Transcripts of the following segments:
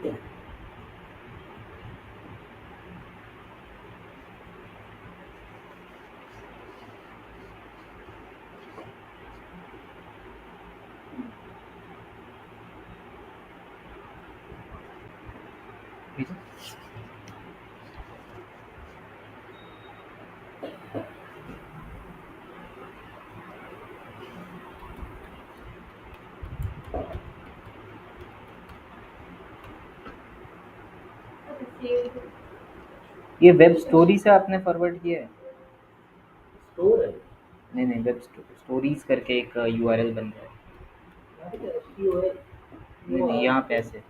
भेजो। ये web story से आपने फॉरवर्ड किया है? स्टोर है। नहीं नहीं, वेब स्टोरीज करके एक यूआरएल बन रहा है। नहीं नहीं, यहाँ पे ऐसे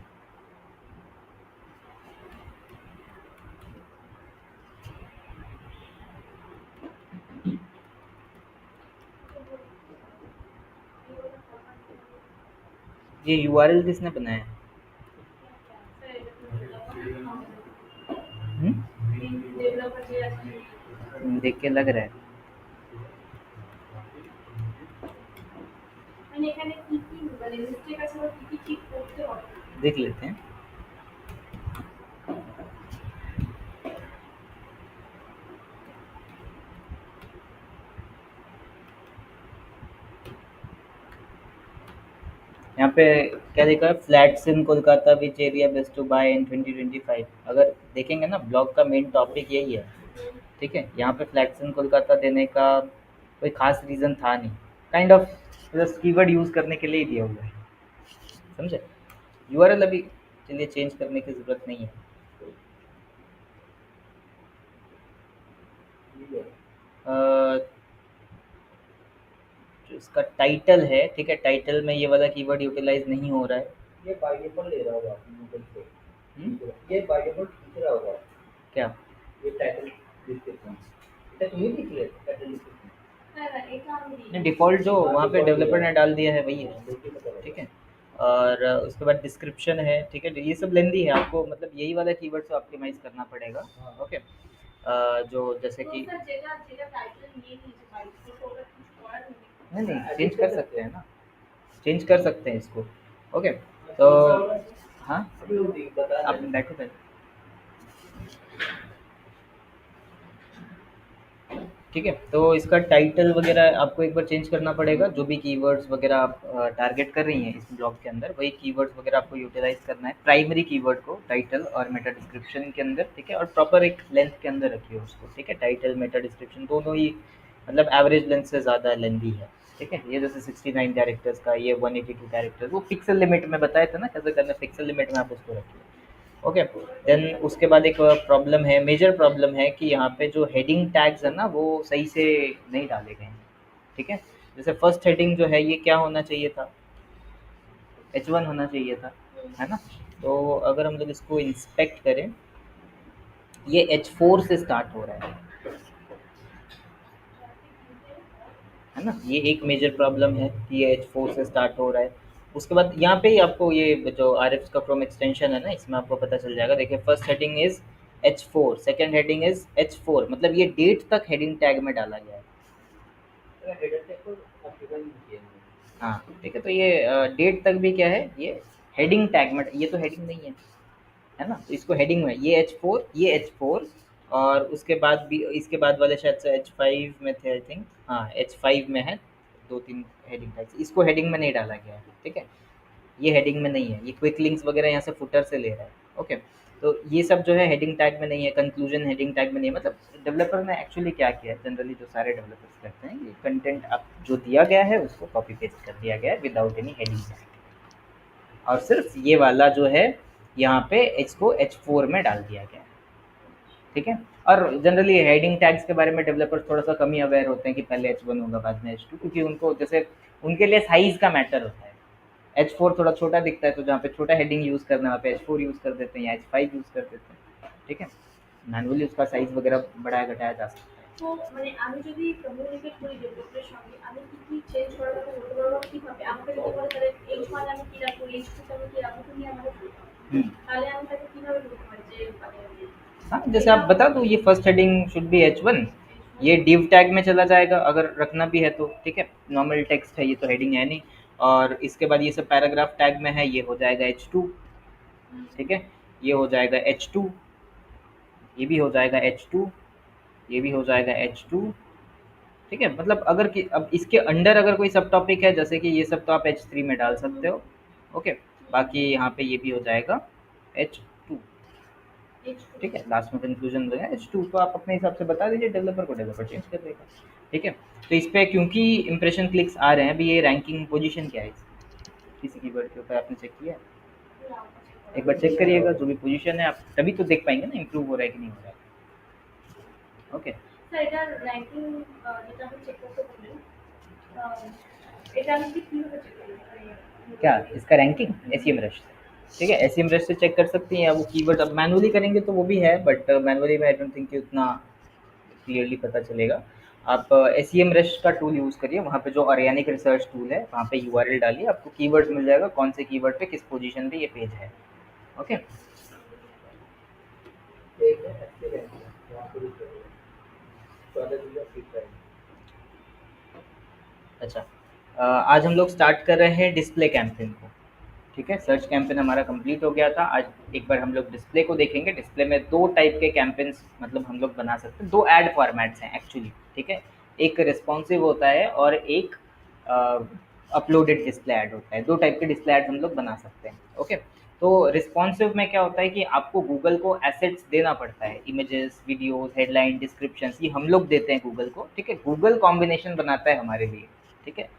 ये यूआरएल किसने बनाया है? देख के लग रहा है। देख लेते हैं। यहाँ पे क्या लिखा है, flats in Kolkata which area best to buy in 2025। अगर देखेंगे ना, ब्लॉग का मेन टॉपिक यही है। ठीक है, यहाँ पे फ्लैट्स इन कोलकाता देने का कोई खास रीज़न था नहीं। काइंड ऑफ बस कीवर्ड यूज़ करने के लिए ही दिया हुआ है, समझे? यूआरएल अभी चलिए चेंज करने की ज़रूरत नहीं है। अ, जो इसका टाइटल है, ठीक है, टाइटल में ये वाला कीवर्ड यूटिलाइज नहीं हो रहा है। ये बाय डिफॉल्ट ले रहा होगा गूगल से। हम्म? ये बाय डिफॉल्ट खींच रहा होगा क्या? ये टाइटल डिस्क्रिप्शन। ये तुम्हें दिख रहा है टाइटल डिस्क्रिप्शन। नहीं, डिफ़ॉल्ट जो वहाँ पे डेवलपर ने डाल दिया है वही है, ठीक है। और उसके बाद डिस्क्रिप्शन है, ठीक है। ये सब लेंदी है, आपको मतलब यही वाला कीवर्ड से ऑप्टिमाइज़ करना पड़ेगा। ओके। जो जैसे कि नहीं नहीं, चेंज कर सकते हैं ना, चेंज कर सकते हैं इसको। ओके। तो हाँ, आप बैठो बैठो। ठीक है, तो इसका टाइटल वगैरह आपको एक बार चेंज करना पड़ेगा। जो भी कीवर्ड्स वगैरह आप टारगेट कर रही हैं इस ब्लॉग के अंदर, वही कीवर्ड्स वगैरह आपको यूटिलाइज करना है। प्राइमरी कीवर्ड को टाइटल और मेटा डिस्क्रिप्शन के अंदर, ठीक है, और प्रॉपर एक लेंथ के अंदर रखिए उसको, ठीक है। टाइटल मेटा डिस्क्रिप्शन दोनों ही मतलब एवरेज लेंथ से ज़्यादा लेंथी है, ठीक है। ये जैसे 69 कैरेक्टर्स का, ये 182 कैरेक्टर्स, वो पिक्सल लिमिट में बताए थे ना कैसे करना, पिक्सल लिमिट में आप उसको रखिए। ओके। देन उसके बाद एक प्रॉब्लम है, मेजर प्रॉब्लम है कि यहाँ पे जो हेडिंग टैग्स है ना वो सही से नहीं डाले गए हैं, ठीक है। जैसे फर्स्ट हेडिंग जो है ये क्या होना चाहिए था, H1 होना चाहिए था, है ना। तो अगर हम लोग इसको इंस्पेक्ट करें, ये H4 से स्टार्ट हो रहा है ना। ये एक मेजर प्रॉब्लम है कि ये H4 से स्टार्ट हो रहा है। उसके बाद यहाँ पे ही आपको ये जो आर एफ का क्रोम एक्सटेंशन है ना, इसमें आपको पता चल जाएगा। देखिए, first heading is H4, second heading is H4, मतलब ये डेट तक हेडिंग टैग में डाला गया है। हेडर टैग को ऑप्टिमाइज किया है। हाँ, ठीक है। तो ये डेट तक भी क्या है, ये हेडिंग टैग में, ये तो हेडिंग नहीं है ना। तो इसको हेडिंग में ये H4, ये H4, और उसके बाद भी इसके बाद वाले शायद से H5 में थे आई थिंक। हाँ, H5 में है, दो तीन हेडिंग टैग्स, इसको हेडिंग में नहीं डाला गया है, ठीक है। ये हेडिंग में नहीं है, ये क्विक लिंक्स वगैरह यहाँ से फुटर से ले रहा है। ओके। तो ये सब जो है हेडिंग टैग में नहीं है, कंक्लूजन हेडिंग टैग में नहीं है। मतलब डेवलपर ने एक्चुअली क्या किया है, जनरली जो सारे डेवलपर्स करते हैं, ये कंटेंट अब जो दिया गया है उसको कॉपी पेस्ट कर दिया गया है विदाउट एनी हेडिंग टैग, और सिर्फ ये वाला जो है यहाँ पे इसको H4 में डाल दिया गया है, ठीक है। और जनरली हेडिंग टैग्स के बारे में डेवलपर्स थोड़ा सा कम ही अवेयर होते हैं कि पहले H1 होगा बाद में H2, क्योंकि उनको जैसे उनके लिए साइज का मैटर होता है। H4 थोड़ा छोटा दिखता है, तो जहाँ पे छोटा हेडिंग यूज़ करना है वहाँ पे H4 यूज़ कर देते हैं या H5 यूज़ कर देते हैं, ठीक है। मैनुअली उसका साइज वगैरह बढ़ाया घटाया जा सकता है। তো মানে আমি যদি কমিউনিকেট করি ডেভেলপারের সঙ্গে আমি কি চেঞ্জ করার কথা বলতে পারবো কিভাবে? আমাকে যদি বলে তাহলে H1 আমি কি রাখবো, H2 আমি কি রাখবো, তুমি আমাকে বলতে হবে। हम्म। তাহলে আমি তাকে কিভাবে বলতে পারি যে মানে हाँ, जैसे आप बता दो ये first heading should be H1, ये div टैग में चला जाएगा अगर रखना भी है तो, ठीक है। नॉर्मल टेक्स्ट है, ये तो हेडिंग है नहीं। और इसके बाद ये सब पैराग्राफ टैग में है, ये हो जाएगा H2, ठीक है। ये हो जाएगा H2, ये भी हो जाएगा H2, ये भी हो जाएगा H2। ठीक है, मतलब अगर कि अब इसके अंडर अगर कोई सब टॉपिक है जैसे कि ये सब तो आप H3 में डाल सकते हो। ओके, बाकी यहाँ पे ये भी हो जाएगा H2। ठीक है, लास्ट में कंक्लूजन हो जाएगा H2, तो आप अपने हिसाब से बता दीजिए डेवलपर को, डेवलपर चेंज कर देगा। ठीक है, तो इस पे क्योंकि इंप्रेशन क्लिक्स आ रहे हैं, अभी ये रैंकिंग पोजीशन क्या है किसी कीवर्ड के ऊपर आपने चेक किया है? एक बार चेक करिएगा, जो भी पोजीशन है आप तभी तो देख पाएंगे ना इम्प्रूव हो रहा है कि नहीं हो रहा है। ओके, স্যার এটার র্যাঙ্কিং যেটা আমি চেক করতে বললেন এটা আমি ঠিক কিভাবে চেক করব? क्या इसका रैंकिंग एसीएम रश से? ठीक है, एसीएम रश से चेक कर सकती हैं, या वो कीवर्ड अब मैनुअली करेंगे तो वो भी है, बट मैनुअली में आई डोंट थिंक कि उतना क्लियरली पता चलेगा। आप एसीएम रश का टूल यूज़ करिए, वहाँ पे जो ऑर्गेनिक रिसर्च टूल है वहाँ पे यूआरएल डालिए, आपको कीवर्ड्स मिल जाएगा, कौन से कीवर्ड पे किस पोजीशन पे ये पेज है। ओके, एक है एक्सीलेंट, वहाँ पे भी करेंगे। तो अदर चीज़ें सीख रहे हैं। अच्छा, आज हम लोग स्टार्ट कर रहे हैं डिस्प्ले कैंपेन को। ठीक है, सर्च कैंपेन हमारा कंप्लीट हो गया था। आज एक बार हम लोग डिस्प्ले को देखेंगे। डिस्प्ले में दो टाइप के कैंपेन्स मतलब हम लोग बना सकते हैं, दो ऐड फॉर्मेट्स हैं एक्चुअली। ठीक है, एक रिस्पॉन्सिव होता है और एक अपलोडेड डिस्प्ले ऐड होता है। दो टाइप के डिस्प्ले ऐड हम लोग बना सकते हैं। ओके, तो रिस्पॉन्सिव में क्या होता है कि आपको गूगल को एसेट्स देना पड़ता है, इमेजेस, वीडियोस, हेडलाइन, डिस्क्रिप्शंस, ये हम लोग देते हैं गूगल को। ठीक है, गूगल कॉम्बिनेशन बनाता है हमारे लिए। ठीक है,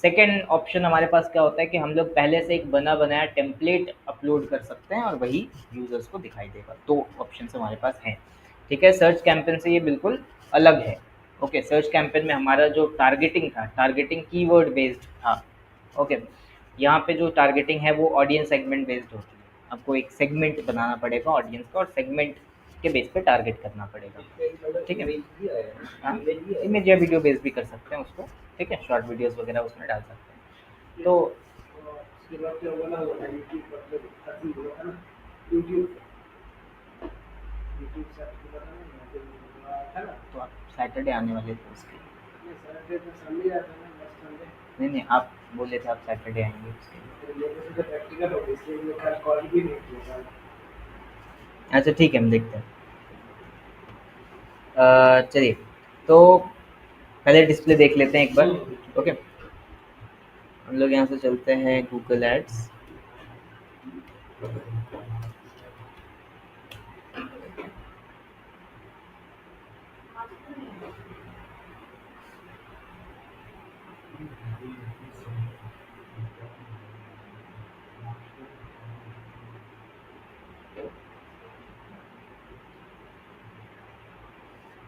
सेकेंड ऑप्शन हमारे पास क्या होता है कि हम लोग पहले से एक बना बनाया टेम्पलेट अपलोड कर सकते हैं और वही यूज़र्स को दिखाई देगा। दो ऑप्शन हमारे पास हैं। ठीक है, सर्च कैंपेन से ये बिल्कुल अलग है। ओके, सर्च कैंपेन में हमारा जो टारगेटिंग था, टारगेटिंग कीवर्ड बेस्ड था। ओके, यहाँ पे जो टारगेटिंग है वो ऑडियंस सेगमेंट बेस्ड होती है। आपको एक सेगमेंट बनाना पड़ेगा ऑडियंस का और सेगमेंट के बेस पे टारगेट करना पड़ेगा। ठीक है, हाँ, इमेज या वीडियो बेस्ड भी कर सकते हैं उसको। ठीक है, शॉर्ट वीडियोस वगैरह उसमें डाल सकते हैं। तो उसके बाद क्या हुआ ना, यूट्यूब मतलब खत्म हुआ था ना, यूट्यूब यूट्यूब सर्च किया था ना, यहाँ पे हुआ था ना। तो आप सैटरडे आने वाले थे उसके? नहीं, सैटरडे तो संडे आता है ना, नेक्स्ट संडे। नहीं नहीं, आप बोले थे आप सैटरडे आएंगे उसके लिए। फिर मेरे को तो प्रैक्टिकल हो गई, इसलिए मैंने कल कॉल भी नहीं किया था। अच्छा ठीक है, हम देखते हैं। चलिए, तो पहले डिस्प्ले देख लेते हैं एक बार। ओके, हम लोग यहाँ से चलते हैं गूगल एड्स।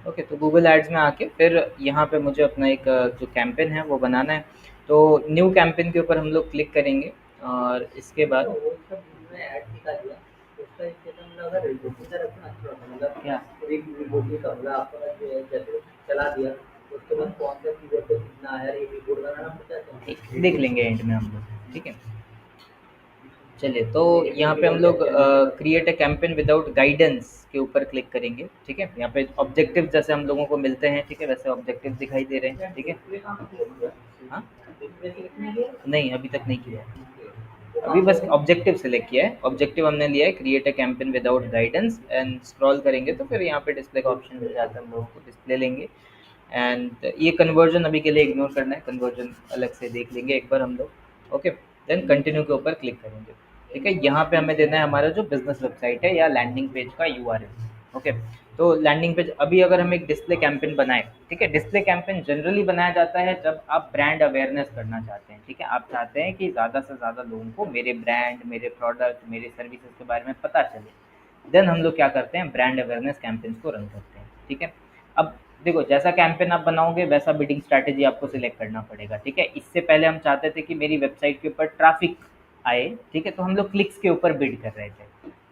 ओके, तो गूगल एड्स में आके फिर यहाँ पे मुझे अपना एक जो कैंपेन है वो बनाना है। तो न्यू कैंपेन के ऊपर हम लोग क्लिक करेंगे और इसके बाद वो सब मैंने ऐड निकाल दिया, उसका एक मतलब अगर रिपोर्टिंग का रखना अच्छा होता, मतलब क्या रिपोर्टिंग का मतलब आपका जो है जैसे चला दिया, उसके बाद कौन सा कीवर्ड पे कितना आया, ये रिपोर्ट बनाना पड़ता है, तो देख लेंगे एंड में हम लोग। ठीक है, चलिए, तो यहाँ पे हम लोग create a campaign without guidance के ऊपर क्लिक करेंगे। ठीक है, यहाँ पे ऑब्जेक्टिव जैसे हम लोगों को मिलते हैं, ठीक है, वैसे ऑब्जेक्टिव दिखाई दे रहे हैं। ठीक है, हाँ, नहीं अभी तक नहीं किया है, अभी बस ऑब्जेक्टिव सेलेक्ट किया है। ऑब्जेक्टिव हमने लिया है create a campaign without guidance, and scroll करेंगे तो फिर यहाँ पे डिस्प्ले का ऑप्शन मिल जाता है, हम लोगों को डिस्प्ले लेंगे। एंड ये कन्वर्जन अभी के लिए इग्नोर करना है, कन्वर्जन अलग से देख लेंगे एक बार हम लोग। ओके, देन कंटिन्यू के ऊपर क्लिक करेंगे। ठीक है, यहाँ पे हमें देना है हमारा जो बिजनेस वेबसाइट है या लैंडिंग पेज का यूआरएल। ओके, तो लैंडिंग पेज अभी अगर हम एक डिस्प्ले कैंपेन बनाएं, ठीक है, डिस्प्ले कैंपेन जनरली बनाया जाता है जब आप ब्रांड अवेयरनेस करना चाहते हैं। ठीक है, आप चाहते हैं कि ज़्यादा से ज़्यादा लोगों को मेरे ब्रांड, मेरे प्रोडक्ट, मेरे सर्विसेज के बारे में पता चले। देन हम लोग क्या करते हैं, ब्रांड अवेयरनेस कैंपेन्स को रन करते हैं। ठीक है, अब देखो, जैसा कैंपेन आप बनाओगे वैसा बिडिंग स्ट्रैटेजी आपको सिलेक्ट करना पड़ेगा। ठीक है, इससे पहले हम चाहते थे कि मेरी वेबसाइट के ऊपर ट्रैफिक आए। ठीक है, तो हम लोग क्लिक्स के ऊपर बिड कर रहे थे,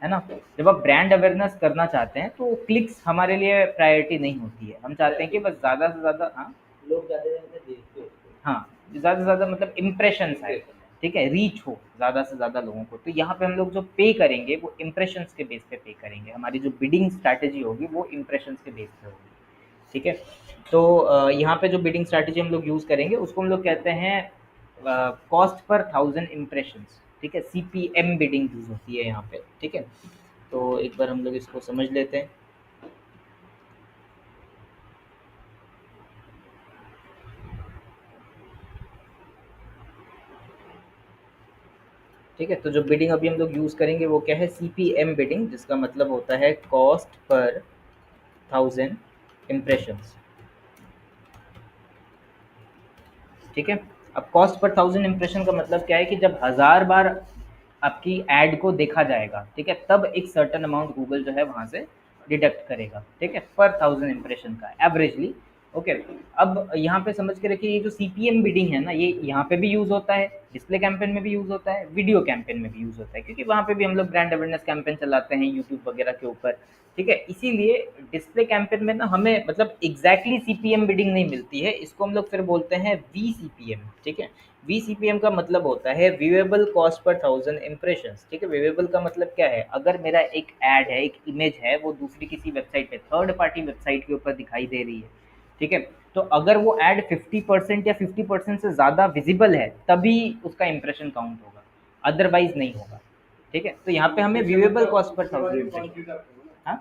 है ना। जब आप ब्रांड अवेयरनेस करना चाहते हैं तो क्लिक्स हमारे लिए प्रायोरिटी नहीं होती है, हम चाहते हैं कि बस ज़्यादा से ज़्यादा, हाँ लोग ज़्यादा देखते हैं उसको। हाँ, ज़्यादा से ज़्यादा मतलब इम्प्रेशंस आए। ठीक है, रीच हो ज़्यादा से ज़्यादा लोगों को। तो यहाँ पे हम लोग जो पे करेंगे वो इम्प्रेशंस के बेस पे पे करेंगे, हमारी जो बिडिंग स्ट्रैटेजी होगी वो इम्प्रेशंस के बेस पे होगी। ठीक है, तो यहाँ पे जो बिडिंग स्ट्रैटेजी हम लोग यूज़ करेंगे उसको हम लोग कहते हैं कॉस्ट पर 1000 इम्प्रेशंस। ठीक है, सीपीएम बिडिंग यूज़ होती है यहाँ पे, ठीक है। तो एक बार हम लोग इसको समझ लेते हैं। ठीक है, तो जो बिडिंग अभी हम लोग यूज़ करेंगे वो क्या है, सीपीएम बिडिंग, जिसका मतलब होता है कॉस्ट पर थाउजेंड इम्प्रेशंस। ठीक है, अब कॉस्ट पर थाउजेंड इम्प्रेशन का मतलब क्या है कि जब 1000 बार आपकी ऐड को देखा जाएगा, ठीक है, तब एक सर्टन अमाउंट गूगल जो है वहाँ से डिडक्ट करेगा, ठीक है, पर थाउजेंड इम्प्रेशन का एवरेजली। ओके, अब यहाँ पे समझ के रखिए, ये जो सीपीएम बिडिंग है ना, ये यहाँ पे भी यूज़ होता है, डिस्प्ले कैंपेन में भी यूज़ होता है, वीडियो कैंपेन में भी यूज़ होता है, क्योंकि वहाँ पे भी हम लोग ब्रांड अवेयरनेस कैंपेन चलाते हैं यूट्यूब वगैरह के ऊपर। ठीक है, इसीलिए डिस्प्ले कैंपेन में ना हमें मतलब एग्जैक्टली सीपीएम बिडिंग नहीं मिलती है, इसको हम लोग फिर बोलते हैं वीसीपीएम। ठीक है, वीसीपीएम का मतलब होता है viewable cost per thousand impressions. ठीक है, व्यूएबल का मतलब क्या है, अगर मेरा एक ऐड है, एक इमेज है, वो दूसरी किसी वेबसाइट पे, थर्ड पार्टी वेबसाइट के ऊपर दिखाई दे रही है, ठीक है, तो अगर वो ऐड 50% या 50% से ज़्यादा विजिबल है तभी उसका इम्प्रेशन काउंट होगा, अदरवाइज नहीं होगा। ठीक है, तो यहाँ पे हमें viewable cost per thousand impression, हाँ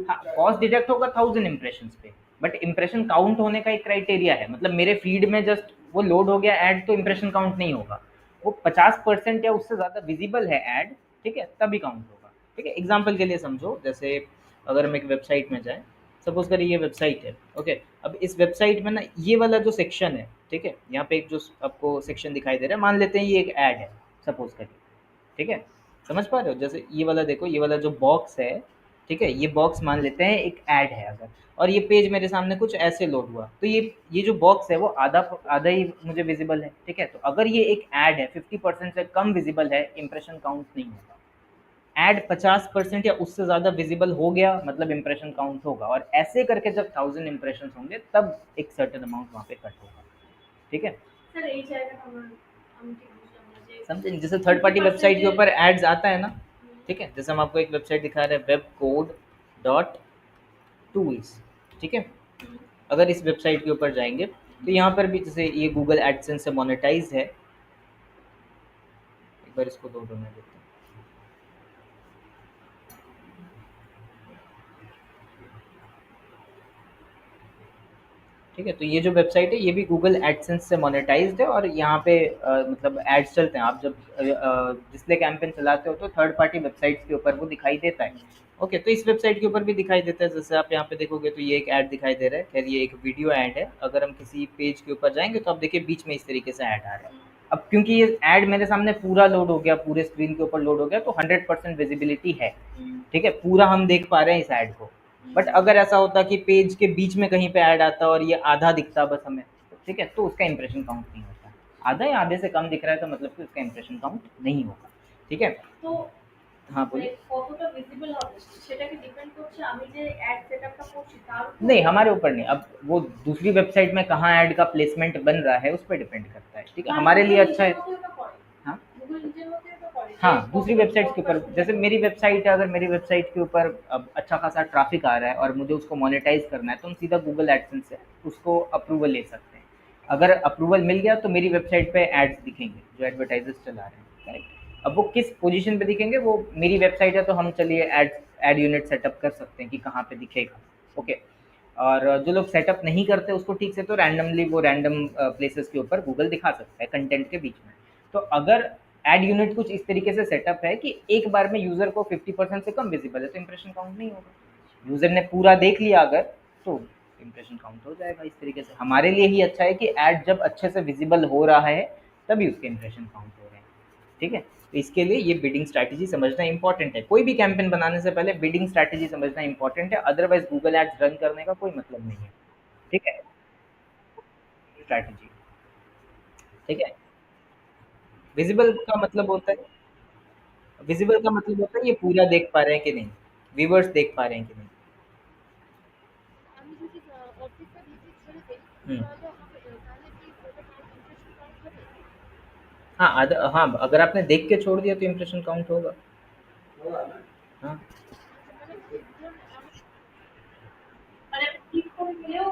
हाँ, कॉस्ट डिडक्ट होगा थाउजेंड इम्प्रेशन पे, बट इम्प्रेशन काउंट होने का एक क्राइटेरिया है, मतलब मेरे फीड में जस्ट वो लोड हो गया ऐड तो इम्प्रेशन काउंट नहीं होगा, वो 50% या उससे ज़्यादा विजिबल है ऐड, ठीक है, तभी काउंट होगा। ठीक है, एग्जाम्पल के लिए समझो, जैसे अगर हम एक वेबसाइट में जाएं, सपोज करिए ये वेबसाइट है, ओके, अब इस वेबसाइट में ना ये वाला जो सेक्शन है, ठीक है, यहाँ पे एक जो आपको सेक्शन दिखाई दे रहा है, मान लेते हैं ये एक ऐड है, सपोज करिए, ठीक है, समझ पा रहे हो, जैसे ये वाला देखो, ये वाला जो बॉक्स है, ठीक है, ये बॉक्स मान लेते हैं एक ऐड है अगर, और ये पेज मेरे सामने कुछ ऐसे लोड हुआ, तो ये जो बॉक्स है वो आधा आधा ही मुझे विजिबल है। ठीक है, तो अगर ये एक ऐड है 50% से कम विजिबल है, इंप्रेशन काउंट नहीं होगा। ऐड 50% या उससे ज़्यादा विजिबल हो गया मतलब इंप्रेशन काउंट होगा, और ऐसे करके जब 1000 इंप्रेशन होंगे तब एक सर्टेन अमाउंट वहाँ पे कट होगा। ठीक है, স্যার এই জায়গাটা আমি ঠিক বুঝলাম না যে समझे, जैसे थर्ड पार्टी वेबसाइट के 50% ऊपर एड्स आता है ना, ठीक है, जैसे हम आपको एक वेबसाइट दिखा रहे हैं, वेब कोड डॉट टूल्स, ठीक है, अगर इस वेबसाइट के ऊपर जाएंगे तो यहाँ पर भी जैसे ये गूगल एडसेंस से मोनेटाइज है, एक बार इसको दो में देते हैं। ठीक है, तो ये जो वेबसाइट है ये भी गूगल एडसेंस से मोनेटाइज्ड है, और यहाँ पे मतलब एड्स चलते हैं, आप जब डिस्प्ले कैंपेन चलाते हो तो थर्ड पार्टी वेबसाइट्स के ऊपर वो दिखाई देता है। ओके, तो इस वेबसाइट के ऊपर भी दिखाई देता है, जैसे आप यहाँ पे देखोगे तो ये एक ऐड दिखाई दे रहा है, खैर ये एक वीडियो ऐड है, अगर हम किसी पेज के ऊपर जाएंगे तो आप देखिए बीच में इस तरीके से ऐड आ रहा है। अब क्योंकि ये ऐड मेरे सामने पूरा लोड हो गया, पूरे स्क्रीन के ऊपर लोड हो गया, तो 100% विजिबिलिटी है, ठीक है, पूरा हम देख पा रहे हैं इस ऐड को। बट अगर ऐसा होता कि पेज के बीच में कहीं पे ऐड आता और ये आधा दिखता बस हमें, ठीक है, तो उसका इंप्रेशन काउंट नहीं होता। आधा या आधे से कम दिख रहा है तो मतलब कि उसका इंप्रेशन काउंट नहीं होगा। ठीक है, তো हाँ মানে बोलिए। কতটা ভিজিবল হবে সেটা কি ডিপেন্ড করছে আমি যে অ্যাড সেটআপটা করছি তার উপর? नहीं, हमारे ऊपर नहीं, अब वो दूसरी वेबसाइट में कहाँ ऐड का प्लेसमेंट बन रहा है उस पर डिपेंड करता है। ठीक है, না हमारे लिए গুগল अच्छा নিজের है। মতোই তো করে। हाँ গুগল নিজের মতোই তো করে যে हाँ, दूसरी কতটা वेबसाइट्स के ऊपर, ব্রডকাস্ট जैसे मेरी वेबसाइट है, अगर मेरी वेबसाइट के ऊपर अब अच्छा खासा ट्रैफिक आ रहा है और मुझे उसको मोनेटाइज करना है, तो हम सीधा गूगल एडसेंस से उसको अप्रूवल ले सकते हैं। अगर अप्रूवल मिल गया तो मेरी वेबसाइट पे एड्स दिखेंगे जो एडवर्टाइजर्स चला रहे हैं, करेक्ट। अब वो किस पोजीशन पे दिखेंगे, वो मेरी वेबसाइट है तो हम चलिए एड यूनिट सेटअप कर सकते हैं कि कहाँ पे दिखेगा। ओके, और जो लोग सेटअप नहीं करते उसको ठीक से, तो रैंडमली वो रैंडम प्लेसेस के ऊपर गूगल दिखा सकता है कंटेंट के बीच में। तो अगर एड यूनिट कुछ इस तरीके से सेटअप है कि एक बार में यूज़र को 50% से कम विजिबल है तो इंप्रेशन काउंट नहीं होगा। यूज़र ने पूरा देख लिया अगर, तो इंप्रेशन काउंट हो जाएगा। इस तरीके से हमारे लिए ही अच्छा है कि ऐड जब अच्छे से विजिबल हो रहा है तभी उसके इंप्रेशन काउंट हो रहे हैं। ठीक है, तो इसके लिए ये बिडिंग स्ट्रैटेजी समझना इंपॉर्टेंट है, कोई भी कैंपेन बनाने से पहले बिडिंग स्ट्रैटेजी समझना इंपॉर्टेंट है, अदरवाइज गूगल एड्स रन करने का कोई मतलब नहीं है। ठीक है, स्ट्रैटेजी, ठीक है, विजिबल का मतलब होता है, विजिबल का मतलब होता है ये पूरा देख पा रहे हैं कि नहीं, व्यूअर्स देख पा रहे हैं कि नहीं। আমি যদি অর্ধেকটা ভিজিট ছেড়ে দেই हम्म, তাহলে হবে তাহলে কি ওটা কাউন্ট ইমপ্রেশন কাউন্ট হবে? हाँ हाँ, अगर आपने देख के छोड़ दिया तो इम्प्रेशन काउंट होगा। होगा ना? हाँ আচ্ছা মানে ধরুন আমি মানে আমি ক্লিক করে গেলেও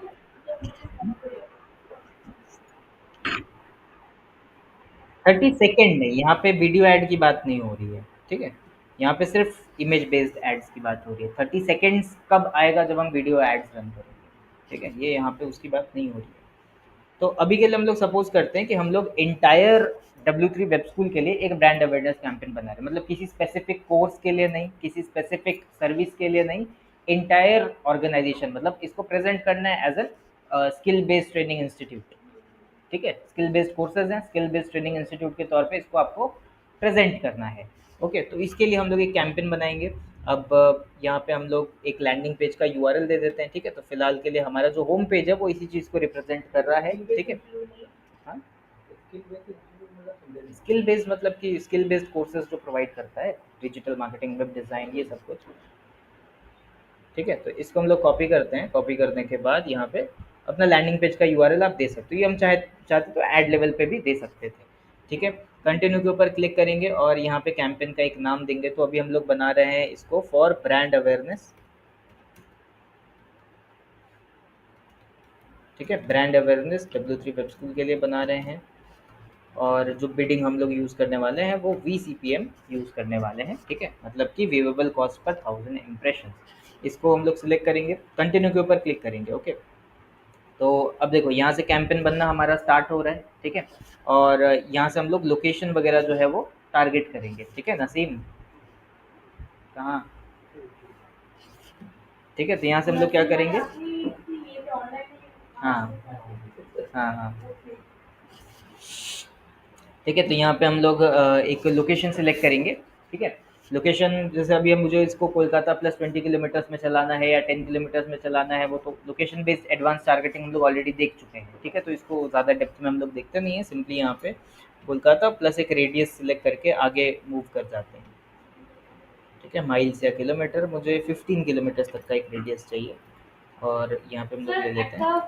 30 सेकंड नहीं, यहाँ पे वीडियो ऐड की बात नहीं हो रही है, ठीक है? यहाँ पे सिर्फ इमेज बेस्ड एड्स की बात हो रही है। 30 सेकंड्स कब आएगा जब हम वीडियो एड्स रन करेंगे, ठीक है? ये यहाँ पे उसकी बात नहीं हो रही है। तो अभी के लिए हम लोग सपोज करते हैं कि हम लोग इंटायर W3 वेब स्कूल के लिए एक ब्रांड अवेयरनेस कैंपेन बना रहे हैं, मतलब किसी स्पेसिफिक कोर्स के लिए नहीं, किसी स्पेसिफिक सर्विस के लिए नहीं, इंटायर ऑर्गेनाइजेशन, मतलब इसको प्रेजेंट करना है as a skill based training institute, ठीक है? स्किल बेस्ड कोर्सेज हैं, स्किल बेस्ड ट्रेनिंग इंस्टीट्यूट के तौर पे इसको आपको प्रेजेंट करना है। ओके, तो इसके लिए हम लोग एक कैंपेन बनाएंगे। अब यहाँ पे हम लोग एक लैंडिंग पेज का यूआरएल दे देते हैं, ठीक है? तो फिलहाल के लिए हमारा जो होम पेज है वो इसी चीज़ को रिप्रेजेंट कर रहा है, ठीक है? हाँ, स्किल बेस्ड मतलब कि स्किल बेस्ड कोर्सेज जो प्रोवाइड करता है, डिजिटल मार्केटिंग, वेब डिज़ाइन, ये सब कुछ, ठीक है? तो इसको हम लोग कॉपी करते हैं, कॉपी करने के बाद यहाँ पे अपना लैंडिंग पेज का यूआरएल आप दे सकते हो, ये हम चाहते तो ऐड लेवल पे भी दे सकते थे, ठीक है? कंटिन्यू के ऊपर क्लिक करेंगे और यहाँ पे कैंपेन का एक नाम देंगे। तो अभी हम लोग बना रहे हैं इसको फॉर ब्रांड अवेयरनेस, ठीक है? Brand awareness W3 web school के लिए बना रहे हैं। और जो बिडिंग हम लोग यूज़ करने वाले हैं वो VCPM यूज़ करने वाले हैं, ठीक है? मतलब कि वेवेबल कॉस्ट पर 1000 इम्प्रेशन। इसको हम लोग सिलेक्ट करेंगे, कंटिन्यू के ऊपर क्लिक करेंगे, ओके? तो अब देखो यहाँ से कैंपेन बनना हमारा स्टार्ट हो रहा है, ठीक है? और यहाँ से हम लोग लोकेशन वगैरह जो है वो टारगेट करेंगे, ठीक है? नसीम कहाँ, ठीक है? तो यहाँ से हम लोग क्या करेंगे, हाँ हाँ हाँ, ठीक है? तो यहाँ पे हम लोग एक लोकेशन सिलेक्ट करेंगे, ठीक है? लोकेशन जैसे अभी हम मुझे इसको कोलकाता प्लस 20 किलोमीटर्स में चलाना है या 10 किलोमीटर्स में चलाना है, वो तो लोकेशन बेस्ड एडवांस टारगेटिंग हम लोग ऑलरेडी देख चुके हैं, ठीक है? तो इसको ज़्यादा डेप्थ में हम लोग देखते नहीं है, सिंपली यहाँ पे कोलकाता प्लस एक रेडियस सिलेक्ट करके आगे मूव कर जाते हैं, ठीक है? माइल्स या किलोमीटर, मुझे 15 किलोमीटर्स तक का एक रेडियस चाहिए और यहाँ पे हम लोग ले लेते हैं।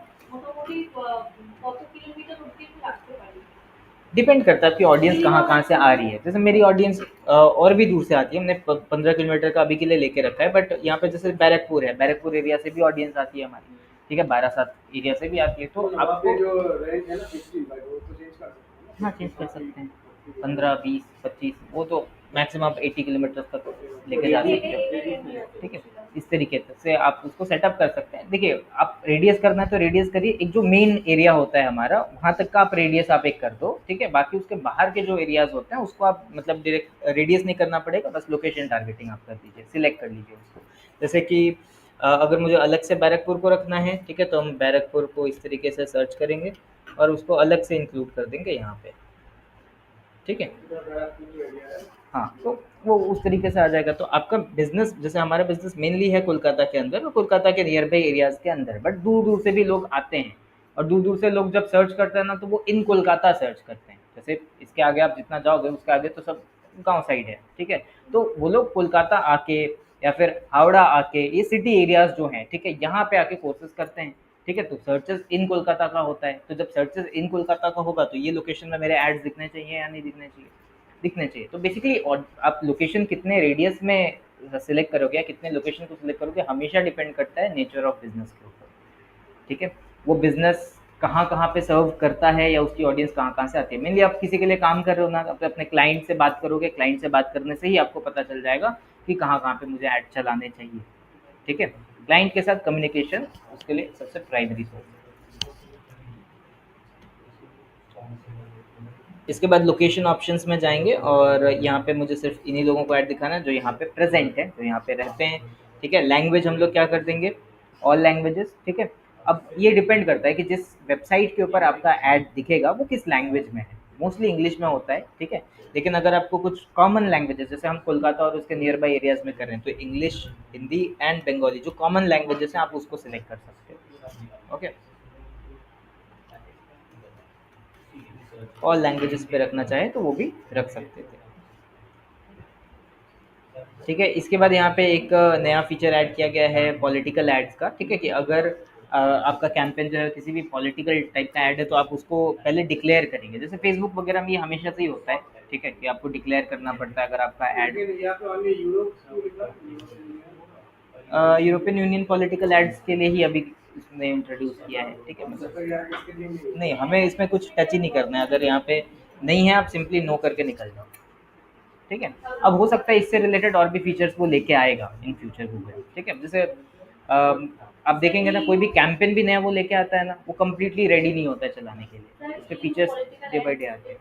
डिपेंड करता है आपकी ऑडियंस कहाँ से आ रही है। जैसे मेरी ऑडियंस और भी दूर से आती है, हमने 15 किलोमीटर का अभी के लिए लेके रखा है, बट यहाँ पे जैसे बैरकपुर है, बैरकपुर एरिया से भी ऑडियंस आती है हमारी, ठीक है? बारासात एरिया से भी आती है, तो आपको जो रेंज है ना 15 भाई वो तो चेंज कर सकते हैं ना। हाँ, चेंज कर सकते हैं, 15, 20, 25, वो तो मैक्सिमम आप 80 किलोमीटर तक लेके जा सकते हो, ठीक है? इस तरीके से आप उसको सेटअप कर सकते हैं। देखिए, आप रेडियस करना है तो रेडियस करिए, एक जो मेन एरिया होता है हमारा वहाँ तक का आप रेडियस आप एक कर दो, ठीक है? बाकी उसके बाहर के जो एरियाज होते हैं उसको आप मतलब डायरेक्ट रेडियस नहीं करना पड़ेगा, बस लोकेशन टारगेटिंग आप कर दीजिए, सिलेक्ट कर लीजिए उसको। जैसे कि अगर मुझे अलग से बैरकपुर को रखना है, ठीक है? तो हम बैरकपुर को इस तरीके से सर्च करेंगे और उसको अलग से इंक्लूड कर देंगे यहाँ पे, ठीक है? हाँ, तो वो उस तरीके से आ जाएगा। तो आपका बिज़नेस, जैसे हमारा बिज़नेस मेनली है कोलकाता के अंदर और कोलकाता के नियर बाई एरियाज़ के अंदर, बट दूर-दूर से भी लोग आते हैं और दूर-दूर से लोग जब सर्च करते हैं ना, तो वो इन कोलकाता सर्च करते हैं। जैसे इसके आगे आप जितना जाओगे उसके आगे तो सब गाँव साइड है, ठीक है? तो वो लोग कोलकाता आके या फिर हावड़ा आके, ये सिटी एरियाज़ जो हैं, ठीक है? यहाँ पे आके कोर्सेज़ करते हैं, ठीक है? तो सर्चेज़ इन कोलकाता का होता है, तो जब सर्चेज़ इन कोलकाता का होगा तो ये लोकेशन में मेरे एड्स दिखने चाहिए या नहीं दिखने चाहिए? दिखने चाहिए। तो बेसिकली आप लोकेशन कितने रेडियस में सिलेक्ट करोगे या कितने लोकेशन को सिलेक्ट करोगे, हमेशा डिपेंड करता है नेचर ऑफ बिजनेस के ऊपर, ठीक है? वो बिजनेस कहाँ पे सर्व करता है या उसकी ऑडियंस कहाँ से आती है। मेनली आप किसी के लिए काम कर रहे हो ना, अपने क्लाइंट से बात करोगे, क्लाइंट से बात करने से ही आपको पता चल जाएगा कि कहाँ पे मुझे ऐड चलाने चाहिए, ठीक है? क्लाइंट के साथ कम्युनिकेशन उसके लिए सबसे प्राइमरी सोर्स है। इसके बाद लोकेशन ऑप्शंस में जाएंगे और यहाँ पे मुझे सिर्फ इन्हीं लोगों को ऐड दिखाना है जो यहाँ पे प्रेजेंट है, जो यहाँ पे रहते हैं, ठीक है? लैंग्वेज हम लोग क्या कर देंगे, ऑल लैंग्वेजेस, ठीक है? अब ये डिपेंड करता है कि जिस वेबसाइट के ऊपर आपका ऐड दिखेगा वो किस लैंग्वेज में है। मोस्टली इंग्लिश में होता है, ठीक है? लेकिन अगर आपको कुछ कॉमन लैंग्वेजेस, जैसे हम कोलकाता और उसके नियर बाई एरियाज में कर रहे हैं, तो इंग्लिश, हिंदी एंड बंगाली जो कॉमन लैंग्वेजेस हैं आप उसको सिलेक्ट कर सकते हो, ओके? ऑल लैंग्वेजेस पे रखना चाहें तो वो भी रख सकते थे, ठीक है? इसके बाद यहाँ पे एक नया फीचर ऐड किया गया है पॉलिटिकल एड्स का, ठीक है? कि अगर आपका कैंपेन जो है किसी भी पॉलिटिकल टाइप का ऐड है तो आप उसको पहले डिक्लेयर करेंगे। जैसे फेसबुक वगैरह में ये हमेशा से ही होता है, ठीक है? कि आपको डिक्लेयर करना पड़ता है अगर आपका ad European Union political ads के लिए ही अभी इसने इंट्रोड्यूस किया है, ठीक है? मतलब नहीं, हमें इसमें कुछ टच ही नहीं करना है। अगर यहाँ पे नहीं है आप सिंपली नो करके निकल जाओ, ठीक है। अब हो सकता है इससे रिलेटेड और भी फीचर्स वो लेके आएगा इन फ्यूचर गूगल, ठीक है। जैसे आप देखेंगे ना कोई भी कैंपेन भी नया वो लेके आता है ना, वो कम्प्लीटली रेडी नहीं होता है चलाने के लिए, उसके फीचर्स डे बाई डे आते हैं।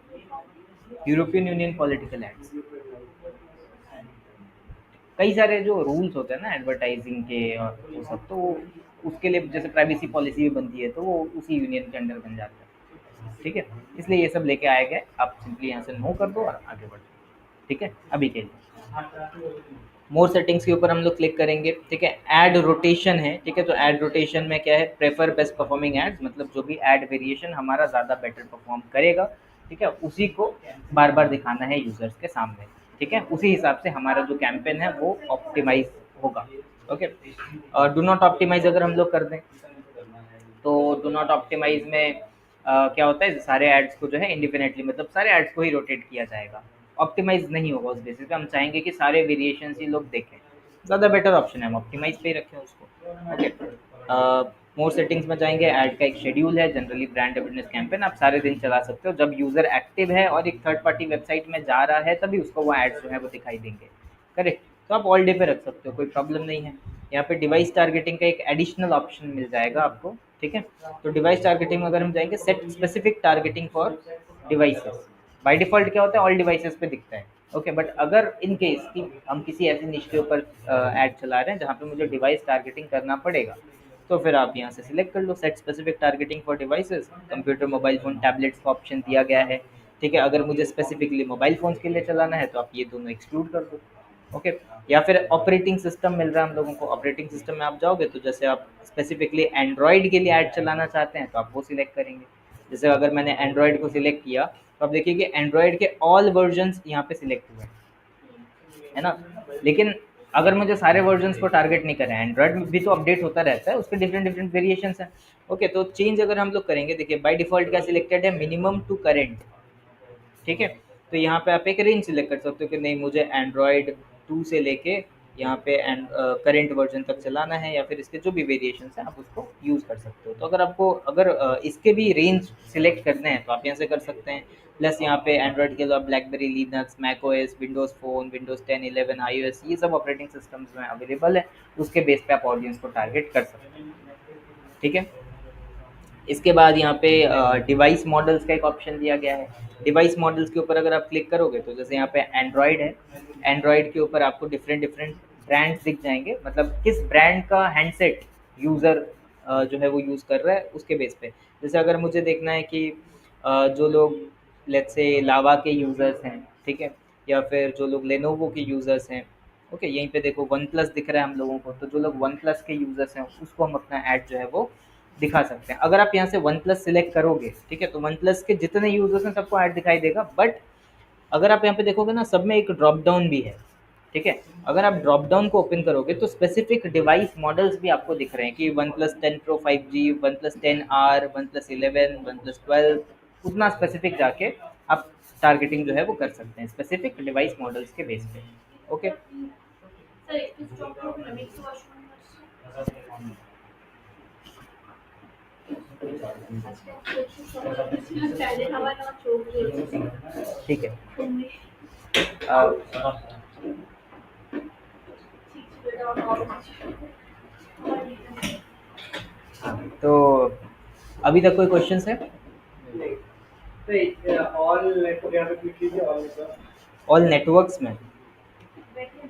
यूरोपियन यूनियन पॉलिटिकल एड्स, कई सारे जो रूल्स होते हैं ना एडवर्टाइजिंग के और वो सब, तो उसके लिए जैसे प्राइवेसी पॉलिसी भी बनती है तो वो उसी यूनियन के अंडर बन जाता है, ठीक है। इसलिए ये सब लेके आए गए, आप सिंपली यहाँ से नो कर दो और आगे बढ़ो, ठीक है। अभी के लिए मोर सेटिंग्स के ऊपर हम लोग क्लिक करेंगे, ठीक है। ऐड रोटेशन है, ठीक है। तो ऐड रोटेशन में क्या है, प्रेफर बेस्ट परफॉर्मिंग एड्स, मतलब जो भी ऐड वेरिएशन हमारा ज़्यादा बेटर परफॉर्म करेगा, ठीक है, उसी को बार बार दिखाना है यूजर्स के सामने, ठीक है। उसी हिसाब से हमारा जो कैंपेन है वो ऑप्टिमाइज होगा, ओके। और डू नॉट ऑप्टिमाइज अगर हम लोग कर दें तो डू नॉट ऑप्टिमाइज में क्या होता है, सारे एड्स को जो है इंडिपेंडेंटली, मतलब सारे एड्स को ही रोटेट किया जाएगा, ऑप्टिमाइज नहीं होगा। उस बेसिस पे हम चाहेंगे कि सारे वेरिएशन ही लोग देखें, ज़्यादा बेटर ऑप्शन है, हम ऑप्टिमाइज पे ही रखें उसको, ओके। मोर सेटिंग्स में जाएंगे, ऐड का एक शेड्यूल है, जनरली ब्रांड अवेयरनेस कैंपेन आप सारे दिन चला सकते हो, जब यूज़र एक्टिव है और एक थर्ड पार्टी वेबसाइट में जा रहा है तभी उसको वो एड्स जो है वो दिखाई देंगे, करेक्ट। तो आप ऑल डे पे रख सकते हो, कोई प्रॉब्लम नहीं है। यहाँ पे डिवाइस टारगेटिंग का एक एडिशनल ऑप्शन मिल जाएगा आपको, ठीक है। तो डिवाइस टारगेटिंग में अगर हम जाएंगे, set specific targeting for devices, by default क्या होता है ऑल डिवाइसेस पे दिखता है, ओके। बट अगर इन केस कि हम किसी ऐसी निश के ऊपर ऐड चला रहे हैं जहाँ पे मुझे डिवाइस टारगेटिंग करना पड़ेगा, तो फिर आप यहाँ से सिलेक्ट कर लो set specific targeting for devices, computer, mobile phone, tablets का ऑप्शन दिया गया है, ठीक है। अगर मुझे स्पेसिफिकली मोबाइल फ़ोन्स के लिए चलाना है तो आप ये दोनों एक्सक्लूड कर दो, ओके। या फिर ऑपरेटिंग सिस्टम मिल रहा है हम लोगों को, ऑपरेटिंग सिस्टम में आप जाओगे तो जैसे आप स्पेसिफिकली एंड्रॉयड के लिए ऐड चलाना चाहते हैं तो आप वो सिलेक्ट करेंगे। जैसे अगर मैंने एंड्रॉयड को सिलेक्ट किया तो आप देखिए कि एंड्रॉयड के ऑल वर्जन्स यहाँ पे सिलेक्ट हुए है ना। लेकिन अगर मुझे सारे वर्जन्स को टारगेट नहीं करें, एंड्रॉयड में भी तो अपडेट होता रहता है, उसके डिफरेंट डिफरेंट वेरिएशंस हैं, ओके। तो चेंज अगर हम लोग करेंगे, देखिए बाय डिफ़ॉल्ट क्या सिलेक्टेड है, मिनिमम टू करेंट, ठीक है। तो यहाँ पे आप एक रेंज सिलेक्ट कर सकते हो कि नहीं मुझे एंड्रॉयड 2 से लेके यहाँ पे करेंट वर्जन तक चलाना है, या फिर इसके जो भी वेरिएशंस हैं आप उसको यूज़ कर सकते हो। तो अगर आपको अगर इसके भी रेंज सिलेक्ट करने हैं तो आप यहाँ से कर सकते हैं। प्लस यहाँ पे एंड्रॉयड के अलावा BlackBerry, Linux, Mac OS, Windows phone, Windows 10, 11, iOS, ये सब ऑपरेटिंग सिस्टम्स में अवेलेबल है, उसके बेस पे आप ऑडियंस को टारगेट कर सकते हैं, ठीक है। इसके बाद यहाँ पे डिवाइस मॉडल्स का एक ऑप्शन दिया गया है। डिवाइस मॉडल्स के ऊपर अगर आप क्लिक करोगे तो जैसे यहाँ पे एंड्रॉयड है, एंड्रॉयड के ऊपर आपको डिफरेंट डिफरेंट ब्रांड्स दिख जाएंगे, मतलब किस ब्रांड का हैंडसेट यूज़र जो है वो यूज़ कर रहा है उसके बेस पे। जैसे अगर मुझे देखना है कि जो लोग लेट्स से लावा के यूज़र्स हैं, ठीक है, या फिर जो लोग लेनोवो के यूज़र्स हैं, ओके। यहीं पे देखो वन प्लस दिख रहा है हम लोगों को, तो जो लोग वन प्लस के यूज़र्स हैं उसको हम अपना ऐड जो है वो दिखा सकते हैं। अगर आप यहाँ से वन प्लस सिलेक्ट करोगे, ठीक है, तो वन प्लस के जितने यूजर्स हैं सबको ऐड दिखाई देगा। बट अगर आप यहाँ पे देखोगे ना, सब में एक ड्रॉप डाउन भी है, ठीक है। अगर आप ड्रॉप डाउन को ओपन करोगे तो स्पेसिफिक डिवाइस मॉडल्स भी आपको दिख रहे हैं कि one plus 10 pro 5G, one plus 10R, one plus 11, one plus 12, उतना स्पेसिफिक जाके आप टारगेटिंग जो है वो कर सकते हैं स्पेसिफिक डिवाइस मॉडल्स के बेस पे, ओके। सर একটু স্টপ করবেন, আমি একটু ওয়াশরুম আসছি। আজকে একটু সকালে উঠেছিলাম, চাইলে খাবার আমার চোখ জ্বলছে। ठीक है। ঘুমে ঠিক ছিল, এটা আমার বড় কিছু আমার এখানে। हाँ, तो अभी तक कोई क्वेश्चन है? नहीं नहीं, ऑल नेटवर्क यहाँ पे क्लिक कीजिए, ऑल नेटवर्क। ऑल नेटवर्क्स में দেখেন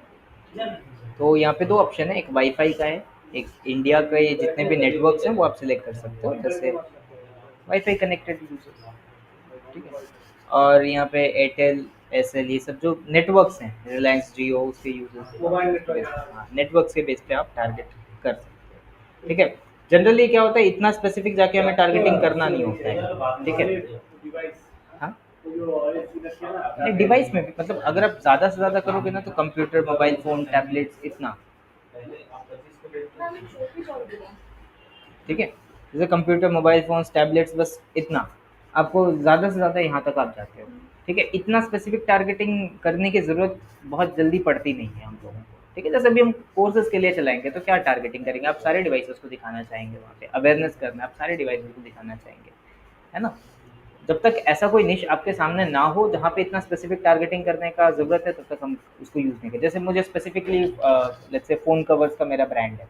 तो यहाँ पे दो ऑप्शन है, एक वाईफाई का है, एक इंडिया का, ये जितने भी नेटवर्क्स हैं वो आप सिलेक्ट कर सकते हो, जैसे वाईफाई कनेक्टेड यूजर्स, ठीक है। और यहाँ पे एयरटेल, एसएल, ये सब जो नेटवर्क्स हैं, रिलायंस जियो, उसके यूजर्स, मोबाइल नेटवर्क। हाँ, नेटवर्क्स के बेस पे आप टारगेट कर सकते हो, ठीक है। जनरली क्या होता है, इतना स्पेसिफिक जाके हमें टारगेटिंग करना नहीं होता है, ठीक है। डिवाइस हाँ, जो इधर किया ना, नहीं डिवाइस में भी, मतलब अगर आप ज़्यादा से ज़्यादा करोगे ना तो कंप्यूटर, मोबाइल फ़ोन, टैबलेट्स, इतना, আমি চোখে জল দিলাম। ठीक है। जैसे कंप्यूटर, मोबाइल फ़ोन्स, टैबलेट्स, बस इतना, आपको ज़्यादा से ज़्यादा यहाँ तक आप जाते हो, ठीक है। इतना स्पेसिफिक टारगेटिंग करने की ज़रूरत बहुत जल्दी पड़ती नहीं है हम लोगों को, ठीक है। जैसे अभी हम कोर्सेज़ के लिए चलाएंगे तो क्या टारगेटिंग करेंगे, आप सारे डिवाइसेस को दिखाना चाहेंगे, वहाँ पे अवेयरनेस करना है, आप सारे डिवाइसेस को दिखाना चाहेंगे, है ना। जब तक ऐसा कोई निश आपके सामने ना हो जहाँ पे इतना स्पेसिफिक टारगेटिंग करने का ज़रूरत है, तब तक हम उसको यूज़ नहीं करें। जैसे मुझे specifically let's say phone covers का मेरा ब्रांड है,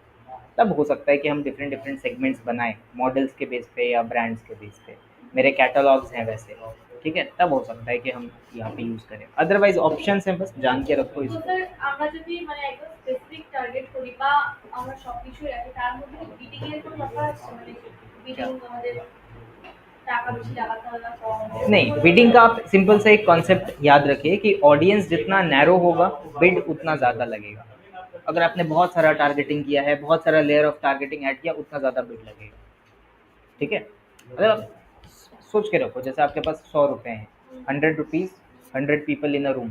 तब हो सकता है कि हम डिफरेंट डिफरेंट सेगमेंट्स बनाएँ, मॉडल्स के बेस पे या ब्रांड्स के बेस पे। मेरे कैटलॉग्स हैं वैसे, ठीक है? तब हो सकता है कि हम यहाँ पे यूज़ करें। अदरवाइज़ ऑप्शंस हैं, बस जान के रखो তো इसको। স্যার আমরা যদি মানে একদম স্পেসিফিক টার্গেট করি বা আমরা সবকিছুই রাখি তার মধ্যে কি বিডিং এর কোনো ব্যাপার আছে মানে क्या? বিডিং আমাদের টাকা বেশি লাগাতে হবে না কম नहीं, बिडिंग का आप सिंपल सा एक कॉन्सेप्ट याद रखिए कि ऑडियंस जितना नैरो होगा, बिड उतना ज़्यादा लगेगा। अगर आपने बहुत सारा टारगेटिंग किया है, बहुत सारा लेयर ऑफ टारगेटिंग ऐड किया, उतना ज़्यादा बिड लगेगा, ठीक है? मतलब आप सोच के रखो, जैसे आपके पास 100 रुपए हैं, 100 rupees, 100 people in a room,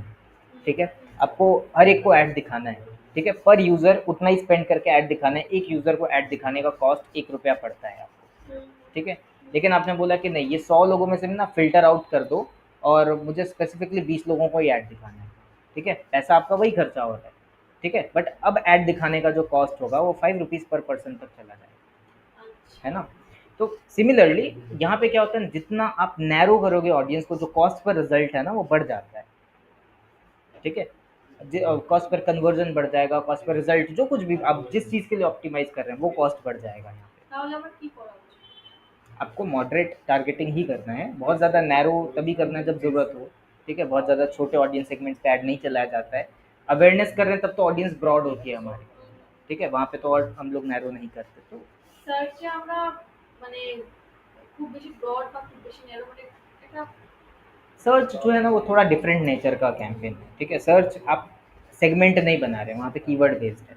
ठीक है? आपको हर एक को ऐड दिखाना है, ठीक है? पर यूज़र उतना ही स्पेंड करके ऐड दिखाना है। एक यूज़र को ऐड दिखाने का कॉस्ट 1 रुपया पड़ता है आपको, ठीक है? लेकिन आपने बोला कि नहीं, ये 100 लोगों में से ना फ़िल्टर आउट कर दो और मुझे स्पेसिफिकली 20 लोगों को ही ऐड दिखाना है, ठीक है? पैसा आपका वही खर्चा हो रहा है, ठीक है? बट अब ऐड दिखाने का जो कॉस्ट होगा वो 5 रुपीज़ पर पर्सन तक चला जाएगा, है ना? तो सिमिलरली यहाँ पे क्या होता है, जितना आप नैरो करोगे ऑडियंस को, जो कॉस्ट पर रिजल्ट है ना वो बढ़ जाता है, ठीक है? कॉस्ट पर कन्वर्जन बढ़ जाएगा, कॉस्ट पर रिजल्ट, जो कुछ भी आप जिस चीज़ के लिए ऑप्टिमाइज़ कर रहे हैं वो कॉस्ट बढ़ जाएगा यहाँ पे। তাহলে আমার কি করা উচিত आपको मॉडरेट टारगेटिंग ही करना है, बहुत ज़्यादा नैरो तभी करना है जब ज़रूरत हो, ठीक है? बहुत ज़्यादा छोटे ऑडियंस सेगमेंट्स पे ऐड नहीं चलाया जाता है। अवेयरनेस कर रहे हैं तब तो ऑडियंस ब्रॉड होती है हमारी, ठीक है? वहाँ पे तो और हम लोग नैरो नहीं करते। तो সার্চে আমরা মানে খুব বেশি ব্রড বা খুব বেশি ন্যারো মানে এটা सर्च जो है ना वो थोड़ा डिफरेंट नेचर का कैंपेन है, ठीक है? सर्च आप सेगमेंट नहीं बना रहे, वहाँ पे कीवर्ड बेस्ड है,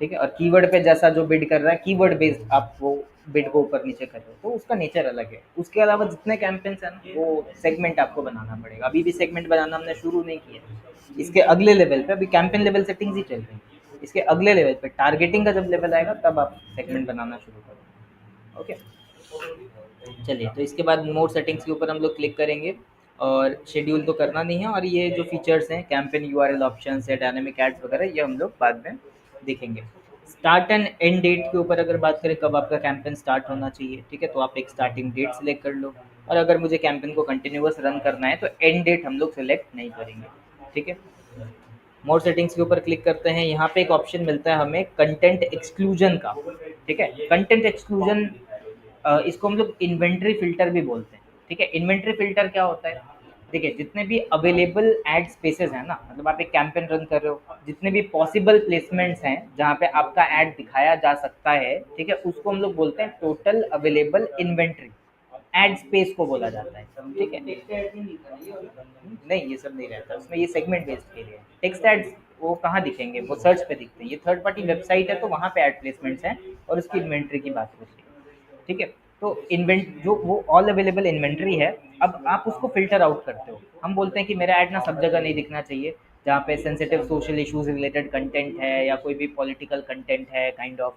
ठीक है? और कीवर्ड पे जैसा जो बिड कर रहा है, कीवर्ड बेस्ड आप वो बिड को ऊपर नीचे कर रहे हो, तो उसका नेचर अलग है। उसके अलावा जितने कैंपेन्स हैं ना, वो सेगमेंट आपको बनाना पड़ेगा। अभी भी सेगमेंट बनाना हमने शुरू नहीं किया। इसके अगले लेवल पे अभी कैंपेन लेवल सेटिंग्स ही चल रही हैं। इसके अगले लेवल पे टारगेटिंग का जब लेवल आएगा तब आप सेगमेंट बनाना शुरू करोगे। ओके, चलिए, तो इसके बाद मोड सेटिंग्स के ऊपर हम लोग क्लिक करेंगे और शेड्यूल तो करना नहीं है, और ये जो फीचर्स हैं कैंपेन यूआरएल ऑप्शंस या डायनामिक एड्स वगैरह, ये हम लोग बाद में देखेंगे। स्टार्ट एंड एंड डेट के ऊपर अगर बात करें, कब आपका कैंपेन स्टार्ट होना चाहिए, ठीक है? तो आप एक स्टार्टिंग डेट सेलेक्ट कर लो, और अगर मुझे कैंपेन को कंटिन्यूअस रन करना है तो एंड डेट हम लोग सेलेक्ट नहीं करेंगे, ठीक है? मोड सेटिंग्स के ऊपर क्लिक करते हैं। यहाँ पे एक ऑप्शन मिलता है हमें कंटेंट एक्सक्लूजन का, ठीक है? कंटेंट एक्सक्लूजन, इसको हम लोग इन्वेंट्री फ़िल्टर भी बोलते हैं, ठीक है? इन्वेंट्री फ़िल्टर क्या होता है? देखिए, जितने भी अवेलेबल एड स्पेसेस हैं ना, मतलब आप एक कैंपेन रन कर रहे हो, जितने भी पॉसिबल प्लेसमेंट्स हैं जहाँ पे आपका ऐड दिखाया जा सकता है, ठीक है? उसको हम लोग बोलते हैं total available inventory, ad space को बोला जाता है, ठीक है? नहीं, ये सब नहीं रहता उसमें, ये सेगमेंट बेस्ड के लिए है। टेक्स्ट एड्स वो कहाँ दिखेंगे? वो सर्च पे दिखते हैं। ये थर्ड पार्टी वेबसाइट है तो वहाँ पे एड प्लेसमेंट्स हैं और उसकी इन्वेंट्री की बात होती है, ठीक है? तो इन्वेंट जो वो ऑल अवेलेबल इन्वेंट्री है, अब आप उसको फ़िल्टर आउट करते हो। हम बोलते हैं कि मेरा ऐड ना सब जगह नहीं दिखना चाहिए, जहाँ पे sensitive social issues related content है या कोई भी पॉलिटिकल कंटेंट है, काइंड ऑफ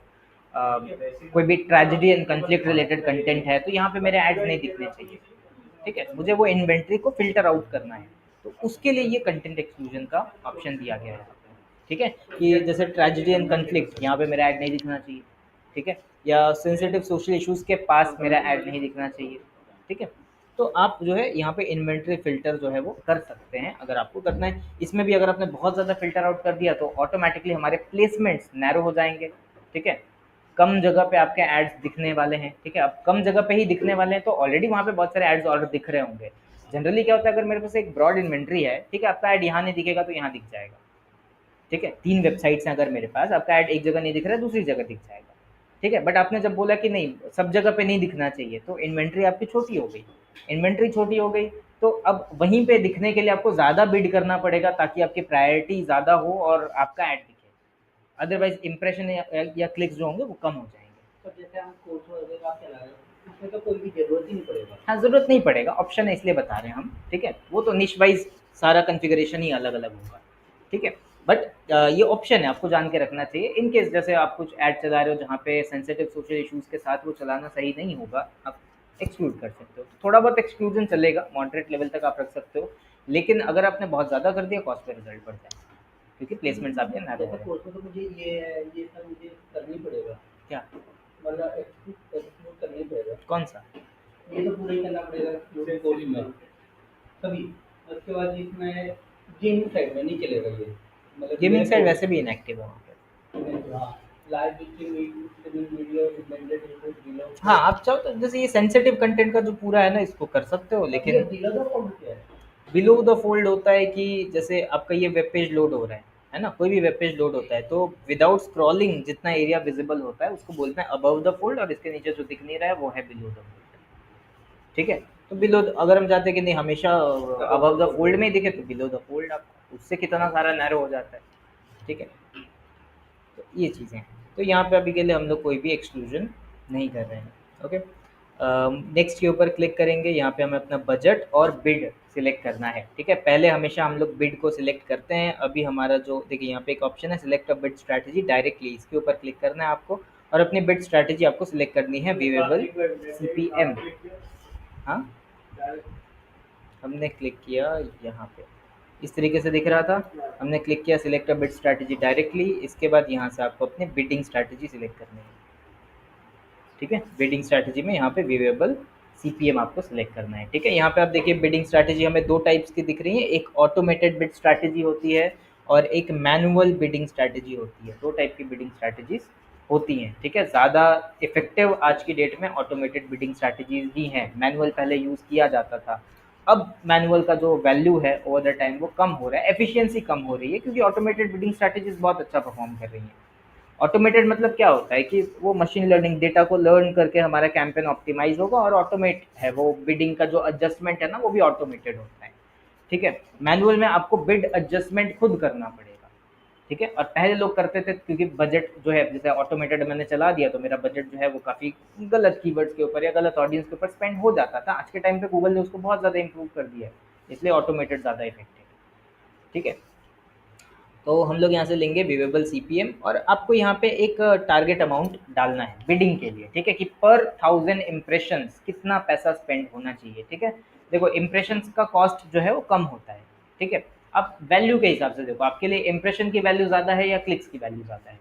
कोई भी tragedy and conflict related content है, तो यहाँ पे मेरे एड्स नहीं दिखने चाहिए, ठीक है? मुझे वो इन्वेंट्री को फ़िल्टर आउट करना है, तो उसके लिए ये कंटेंट एक्सक्लूजन का ऑप्शन दिया गया है, ठीक है? कि जैसे ट्रेजेडी एंड कॉन्फ्लिक्ट, यहाँ पे मेरा ऐड नहीं दिखना चाहिए, ठीक है? या सेंसिटिव सोशल इश्यूज़ के पास मेरा ऐड नहीं दिखना चाहिए, ठीक है? तो आप जो है यहाँ पे इन्वेंट्री फ़िल्टर जो है वो कर सकते हैं अगर आपको करना है। इसमें भी अगर आपने बहुत ज़्यादा फ़िल्टर आउट कर दिया तो ऑटोमैटिकली हमारे प्लेसमेंट्स नैरो हो जाएँगे, ठीक है? कम जगह पे आपके एड्स दिखने वाले हैं, ठीक है? अब कम जगह पे ही दिखने वाले हैं तो ऑलरेडी वहाँ पे बहुत सारे एड्स ऑलरेडी दिख रहे होंगे। जनरली क्या होता है, अगर मेरे पास एक ब्रॉड इन्वेंट्री है, ठीक है? आपका ऐड यहाँ नहीं दिखेगा तो यहाँ दिख जाएगा, ठीक है? 3 वेबसाइट्स हैं अगर मेरे पास, आपका ऐड एक जगह नहीं दिख रहा है, दूसरी जगह दिख जाएगा, ठीक है? बट आपने जब बोला कि नहीं, सब जगह पे नहीं दिखना चाहिए, तो इन्वेंट्री आपकी छोटी हो गई। इन्वेंट्री छोटी हो गई तो अब वहीं पे दिखने के लिए आपको ज़्यादा बिड करना पड़ेगा ताकि आपकी प्रायोरिटी ज़्यादा हो और आपका ऐड दिखे। अदरवाइज़ इम्प्रेशन या क्लिक्स जो होंगे वो कम हो जाएँगे। तो जैसे हम कोर्स वगैरह आप चला रहे हो उसमें तो कोई भी ज़रूरत ही नहीं पड़ेगा। हाँ, ज़रूरत नहीं पड़ेगा, ऑप्शन है इसलिए बता रहे हैं हम, ठीक है? वो तो निश वाइज़ सारा कॉन्फ़िगरेशन ही अलग-अलग होगा, ठीक है? बट ये ऑप्शन है, आपको जान के रखना चाहिए। इन केस जैसे आप कुछ ऐड चला रहे हो जहाँ पे सेंसिटिव सोशल इश्यूज़ के साथ वो चलाना सही नहीं होगा, आप एक्सक्लूड कर सकते हो। थोड़ा बहुत एक्सक्लूजन चलेगा, मॉडरेट लेवल तक आप रख सकते हो, लेकिन अगर आपने बहुत ज़्यादा कर दिया, कॉस्ट पे रिज़ल्ट बढ़ जाएगा, क्योंकि प्लेसमेंट्स आपके नैरो हो जैसे रहे हैं। कोर्स में तो मुझे ये सब मुझे करना ही पड़ेगा, क्या? मतलब एक्सक्लूड करना ही पड़ेगा। कौन सा? ये तो पूरा ही करना पड़ेगा क्योंकि कोर्स में तभी। उसके बाद इसमें गेमिंग साइड में नहीं चलेगा ये, मतलब गेमिंग साइड वैसे भी इनएक्टिव है वहाँ पे। हाँ, live streaming video recommended below. हाँ, आप चाहो तो जैसे ये सेंसिटिव कंटेंट का जो पूरा है ना, इसको कर सकते हो, ये लेकिन बिलो द फोल्ड क्या है? बिलो द फोल्ड होता है कि जैसे आपका ये वेब पेज लोड हो रहा है ना, कोई भी वेब पेज लोड होता है तो विदाउट स्क्रॉलिंग जितना एरिया विजिबल होता है उसको बोलते हैं अबव द फोल्ड, और इसके नीचे जो दिख नहीं रहा है वो है बिलो द फोल्ड। ठीक है, तो बिलो अगर हम चाहते हैं कि नहीं हमेशा अबव द फोल्ड में ही दिखे, तो बिलो द फोल्ड आपको उससे कितना सारा नैरो हो जाता है। ठीक है, तो ये चीज़ें हैं। तो यहाँ पे अभी के लिए हम लोग कोई भी एक्सक्लूजन नहीं कर रहे हैं। ओके, नेक्स्ट के ऊपर क्लिक करेंगे, यहाँ पे हमें अपना बजट और बिड सिलेक्ट करना है। ठीक है, पहले हमेशा हम लोग बिड को सिलेक्ट करते हैं। अभी हमारा जो देखिए यहाँ पे एक ऑप्शन है select a bid strategy directly, इसके ऊपर क्लिक करना है आपको, और अपनी बिड स्ट्रैटेजी आपको सिलेक्ट करनी है व्यूएबल CPM। हाँ, हमने क्लिक किया यहाँ पे, इस तरीके से दिख रहा था। हमने क्लिक किया select a bid strategy directly, इसके बाद यहाँ से आपको अपनी बिडिंग स्ट्रैटेजी सिलेक्ट करनी है। ठीक है, बिडिंग स्ट्रैटेजी में यहाँ पे व्यूएबल CPM आपको सिलेक्ट करना है। ठीक है, यहाँ पे आप देखिए बिडिंग स्ट्रैटेजी हमें दो टाइप्स की दिख रही है, एक ऑटोमेटेड बिड स्ट्रैटेजी होती है और एक मैनुअल बिडिंग स्ट्रैटेजी होती है। दो टाइप की बिडिंग स्ट्रैटेजीज होती हैं। ठीक है, ज़्यादा इफेक्टिव आज की डेट में ऑटोमेटेड बिडिंग स्ट्रैटेजीज ही हैं। मैनुअल पहले यूज़ किया जाता था, अब मैनुअल का जो वैल्यू है ओवर द टाइम वो कम हो रहा है, एफिशिएंसी कम हो रही है, क्योंकि ऑटोमेटेड बिडिंग स्ट्रैटेजीज बहुत अच्छा परफॉर्म कर रही हैं। ऑटोमेटेड मतलब क्या होता है कि वो मशीन लर्निंग डेटा को लर्न करके हमारा कैंपेन ऑप्टिमाइज होगा, और ऑटोमेट है वो बिडिंग का जो एडजस्टमेंट है ना वो भी ऑटोमेटेड होता है। ठीक है, मैनुअल में आपको बिड एडजस्टमेंट खुद करना पड़ेगा। ठीक है, और पहले लोग करते थे क्योंकि बजट जो है, जैसे ऑटोमेटेड मैंने चला दिया तो मेरा बजट जो है वो काफ़ी गलत कीवर्ड्स के ऊपर या गलत ऑडियंस के ऊपर स्पेंड हो जाता था। आज के टाइम पे गूगल ने उसको बहुत ज़्यादा इंप्रूव कर दिया है, इसलिए ऑटोमेटेड ज़्यादा इफेक्टिव है। ठीक है, तो हम लोग यहाँ से लेंगे व्यूएबल CPM, और आपको यहाँ पे एक टारगेट अमाउंट डालना है बिडिंग के लिए। ठीक है, कि पर 1000 इम्प्रेशंस कितना पैसा स्पेंड होना चाहिए। ठीक है, देखो इम्प्रेशंस का कॉस्ट जो है वो कम होता है। ठीक है, आप वैल्यू के हिसाब से देखो, आपके लिए इम्प्रेशन की वैल्यू ज़्यादा है या क्लिक्स की वैल्यू ज़्यादा है?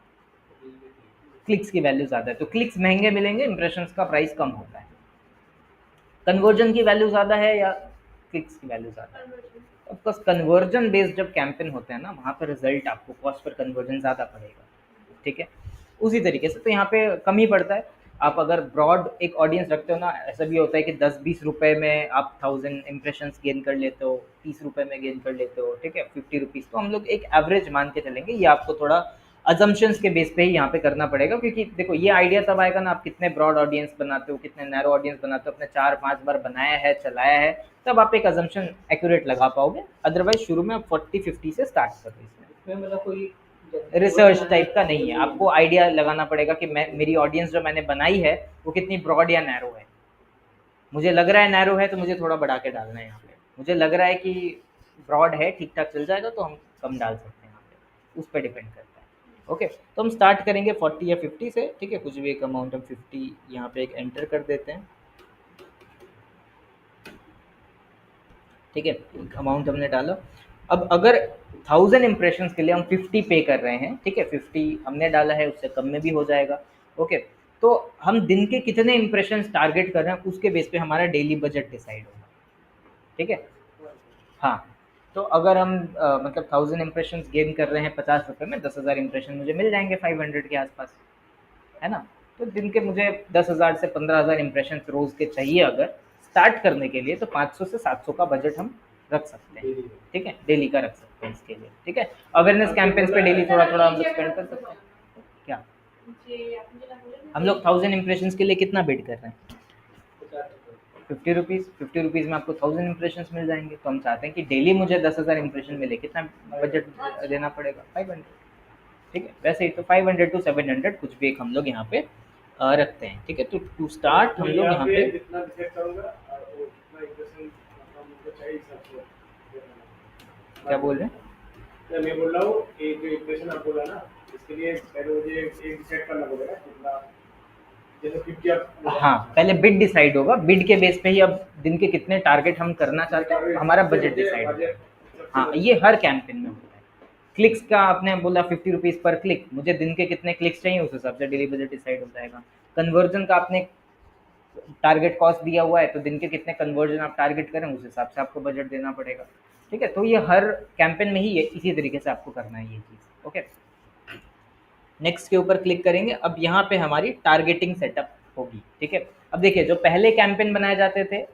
क्लिक्स की वैल्यू ज़्यादा है, तो क्लिक्स महंगे मिलेंगे, इम्प्रेशंस का प्राइस कम होता है। कन्वर्जन की वैल्यू ज़्यादा है या क्लिक्स की वैल्यू ज़्यादा है? ऑफकोर्स कन्वर्जन बेस्ड जब कैंपेन होते हैं ना, वहाँ पर रिजल्ट आपको कॉस्ट पर कन्वर्जन ज़्यादा पड़ेगा। ठीक है, उसी तरीके से तो यहाँ पे कम ही पड़ता है। आप अगर ब्रॉड एक ऑडियंस रखते हो ना, ऐसा भी होता है कि 10-20 रुपये में आप 1000 इम्प्रेशंस गेन कर लेते हो, 30 रुपये में गेन कर लेते हो। ठीक है, 50 रुपीज़, तो हम लोग एक एवरेज मान के चलेंगे। ये आपको थोड़ा अजम्पशंस के बेस पे ही यहाँ पे करना पड़ेगा, क्योंकि देखो ये आइडिया तब आएगा ना आप कितने ब्रॉड ऑडियंस बनाते हो, कितने नैरो ऑडियंस बनाते हो, अपने 4-5 बार बनाया है, चलाया है, तब आप एक अजम्पशन एक्यूरेट लगा पाओगे। अदरवाइज शुरू में आप 40-50 से स्टार्ट कर रहे हैं। इसमें मतलब कोई रिसर्च टाइप का नहीं है, आपको आइडिया लगाना पड़ेगा कि मैं मेरी ऑडियंस जो मैंने बनाई है वो कितनी ब्रॉड या नैरो है। मुझे लग रहा है नैरो है तो मुझे थोड़ा बढ़ा के डालना है यहाँ पे, मुझे लग रहा है कि ब्रॉड है, ठीक ठाक चल जाएगा, तो हम कम डाल सकते हैं यहाँ पे, उस पर डिपेंड करता है। ओके, तो हम स्टार्ट करेंगे 40 या 50 से। ठीक है, कुछ भी एक अमाउंट हम 50 यहाँ पे एक एंटर कर देते हैं। ठीक है, एक अमाउंट हमने डाला। अब अगर 1000 इम्प्रेशंस के लिए हम 50 पे कर रहे हैं, ठीक है, 50 हमने डाला है, उससे कम में भी हो जाएगा। ओके, तो हम दिन के कितने इम्प्रेशंस टारगेट कर रहे हैं उसके बेस पे हमारा डेली बजट डिसाइड होगा। ठीक है, हाँ, तो अगर हम मतलब 1000 इम्प्रेशंस गेन कर रहे हैं 50 रुपये में, 10,000 इम्प्रेशन मुझे मिल जाएंगे 500 के आसपास, है ना। तो दिन के मुझे 10,000 से 15,000 इम्प्रेशन रोज़ के चाहिए अगर स्टार्ट करने के लिए, तो 500 से 700 का बजट हम रख सकते हैं। ठीक है, डेली का रख सकते हैं इसके लिए। ठीक है, अवेयरनेस कैंपेन्स पे डेली थोड़ा थोड़ा हम स्पेंड कर सकते हैं। क्या हम लोग 1000 इम्प्रेशंस के लिए कितना बिड कर रहे हैं? 50 रुपीज़। 50 रुपीज़ में आपको 1000 इम्प्रेशंस मिल जाएंगे। तो हम चाहते हैं कि डेली मुझे 10,000 इम्प्रेशन मिले, कितना बजट देना पड़ेगा? 500। ठीक है, वैसे ही तो 500 to 700 कुछ भी एक हम लोग यहाँ पे रखते हैं। ठीक है, तो टू स्टार्ट हम लोग यहाँ पे जितना डिसाइड करूंगा वो उतना इंप्रेशन मतलब मुझे चाहिए हिसाब से देना। क्या बोल रहे हैं? तो मैं बोल रहा हूँ कि जो इंप्रेशन आप बोला ना, इसके लिए पहले मुझे एक डिसाइड करना पड़ेगा कितना, जैसे 50 आप हाँ, पहले बिड डिसाइड होगा, बिड के बेस पे ही अब दिन के कितने टारगेट हम करना चाहते हैं, हमारा बजट डिसाइड होगा। हाँ, ये हर कैंपेन में होता है। क्लिक्स का आपने बोला 50 रुपीज़ पर क्लिक, मुझे दिन के कितने क्लिक्स चाहिए उस हिसाब से डेली बजट डिसाइड हो जाएगा। कन्वर्जन का आपने टारगेट कॉस्ट दिया हुआ है तो दिन के कितने कन्वर्जन आप टारगेट करें उस हिसाब से आपको बजट देना पड़ेगा। ठीक है, तो ये हर कैंपेन में ही ये इसी तरीके से आपको करना है ये चीज़। ओके, नेक्स्ट के ऊपर क्लिक करेंगे। अब यहाँ पे हमारी टारगेटिंग सेटअप होगी। ठीक है, अब देखिए जो पहले कैंपेन बनाए जाते थे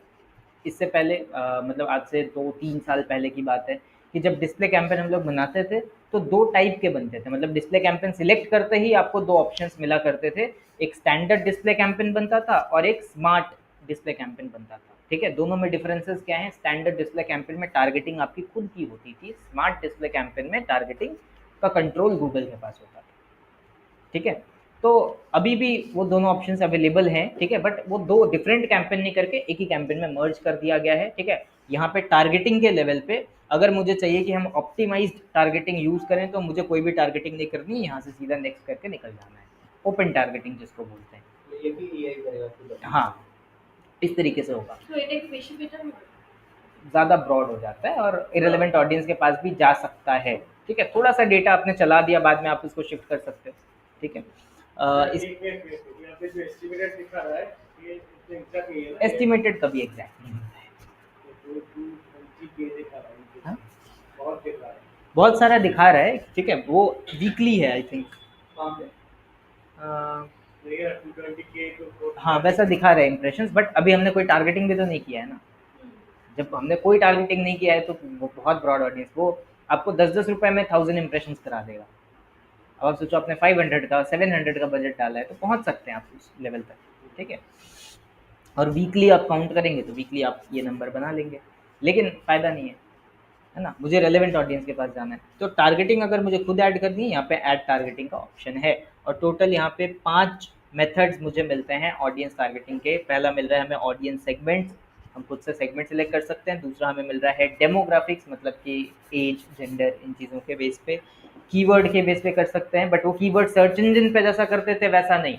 इससे पहले मतलब आज से 2-3 साल पहले की बात है कि जब डिस्प्ले कैंपेन हम लोग बनाते थे तो 2 टाइप के बनते थे। मतलब डिस्प्ले कैंपेन सिलेक्ट करते ही आपको 2 ऑप्शंस मिला करते थे, एक स्टैंडर्ड डिस्प्ले कैंपेन बनता था और एक स्मार्ट डिस्प्ले कैंपेन बनता था। ठीक है, दोनों में डिफरेंसेस क्या है? स्टैंडर्ड डिस्प्ले कैंपेन में टारगेटिंग आपकी खुद की होती थी, स्मार्ट डिस्प्ले कैंपेन में टारगेटिंग का कंट्रोल गूगल के पास होता था। ठीक है, तो अभी भी वो दोनों ऑप्शंस अवेलेबल हैं। ठीक है, बट वो 2 डिफरेंट कैंपेन नहीं करके एक ही कैंपेन में मर्ज कर दिया गया है। ठीक है, यहाँ पे टारगेटिंग के लेवल पे अगर मुझे चाहिए कि हम ऑप्टिमाइज्ड टारगेटिंग यूज़ करें तो मुझे कोई भी टारगेटिंग नहीं करनी है, यहाँ से सीधा नेक्स्ट करके निकल जाना है। ओपन टारगेटिंग जिसको बोलते हैं। ये भी एआई करेगा पूरा। हाँ, इस तरीके से होगा, तो এটা কি বেশি বেটার হবে? ज़्यादा ब्रॉड हो जाता है और इरेलेवेंट ऑडियंस के पास भी जा सकता है। ठीक है, थोड़ा सा डेटा आपने चला दिया, बाद में आप उसको शिफ्ट कर सकते हो। ठीक है, इस यहाँ पे जो एस्टिमेटेड दिखा रहा है ये इतने एग्जैक्ट नहीं है ना, एस्टिमेटेड कभी एग्जैक्ट नहीं होता है। जो 220K दिखा रहा है हाँ? बहुत दिख रहा है। बहुत सारा दिखा रहा है। ठीक है, वो वीकली है आई थिंक। कहाँ पे? देखिए 220K तो हाँ, वैसा दिखा रहा है इम्प्रेशंस, बट अभी हमने कोई टारगेटिंग भी तो नहीं किया है ना। जब हमने कोई टारगेटिंग नहीं किया है तो वो बहुत ब्रॉड ऑडियंस, वो आपको 10-10 रुपए में 1000 इम्प्रेशंस करा देगा। अब आप सोचो आपने 500 का 700 का बजट डाला है तो पहुंच सकते हैं आप उस लेवल तक। ठीक है, और वीकली आप काउंट करेंगे तो वीकली आप ये नंबर बना लेंगे, लेकिन फ़ायदा नहीं है ना। मुझे रेलेवेंट ऑडियंस के पास जाना है तो टारगेटिंग अगर मुझे खुद ऐड करनी है, यहाँ पे ऐड टारगेटिंग का ऑप्शन है और टोटल यहाँ पे 5 मेथड्स मुझे मिलते हैं ऑडियंस टारगेटिंग के। पहला मिल रहा है हमें ऑडियंस सेगमेंट्स, हम खुद से सेगमेंट सेलेक्ट कर सकते हैं। दूसरा हमें मिल रहा है डेमोग्राफिक्स, मतलब कि एज, जेंडर, इन चीज़ों के बेस पे। कीवर्ड के बेस पे कर सकते हैं, बट वो कीवर्ड सर्च इंजन पे जैसा करते थे वैसा नहीं।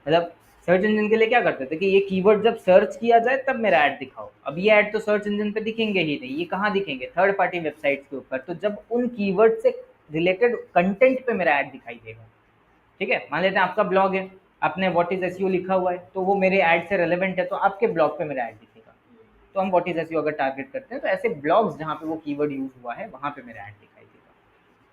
मतलब सर्च इंजन के लिए क्या करते थे कि ये कीवर्ड जब सर्च किया जाए तब मेरा ऐड दिखाओ। अब ये ऐड तो सर्च इंजन पे दिखेंगे ही नहीं, ये कहाँ दिखेंगे? थर्ड पार्टी वेबसाइट्स के ऊपर। तो जब उन कीवर्ड से रिलेटेड कंटेंट पे मेरा ऐड दिखाई देगा। ठीक है, मान लेते हैं आपका ब्लॉग है, आपने व्हाट इज एसईओ लिखा हुआ है तो वो मेरे ऐड से रेलेवेंट है तो आपके ब्लॉग पे मेरा ऐड दिखेगा। तो हम व्हाट इज एसईओ अगर टारगेट करते हैं तो ऐसे ब्लॉग्स जहाँ पे वो कीवर्ड यूज हुआ है वहाँ पे मेरा ऐड दिखाई देगा।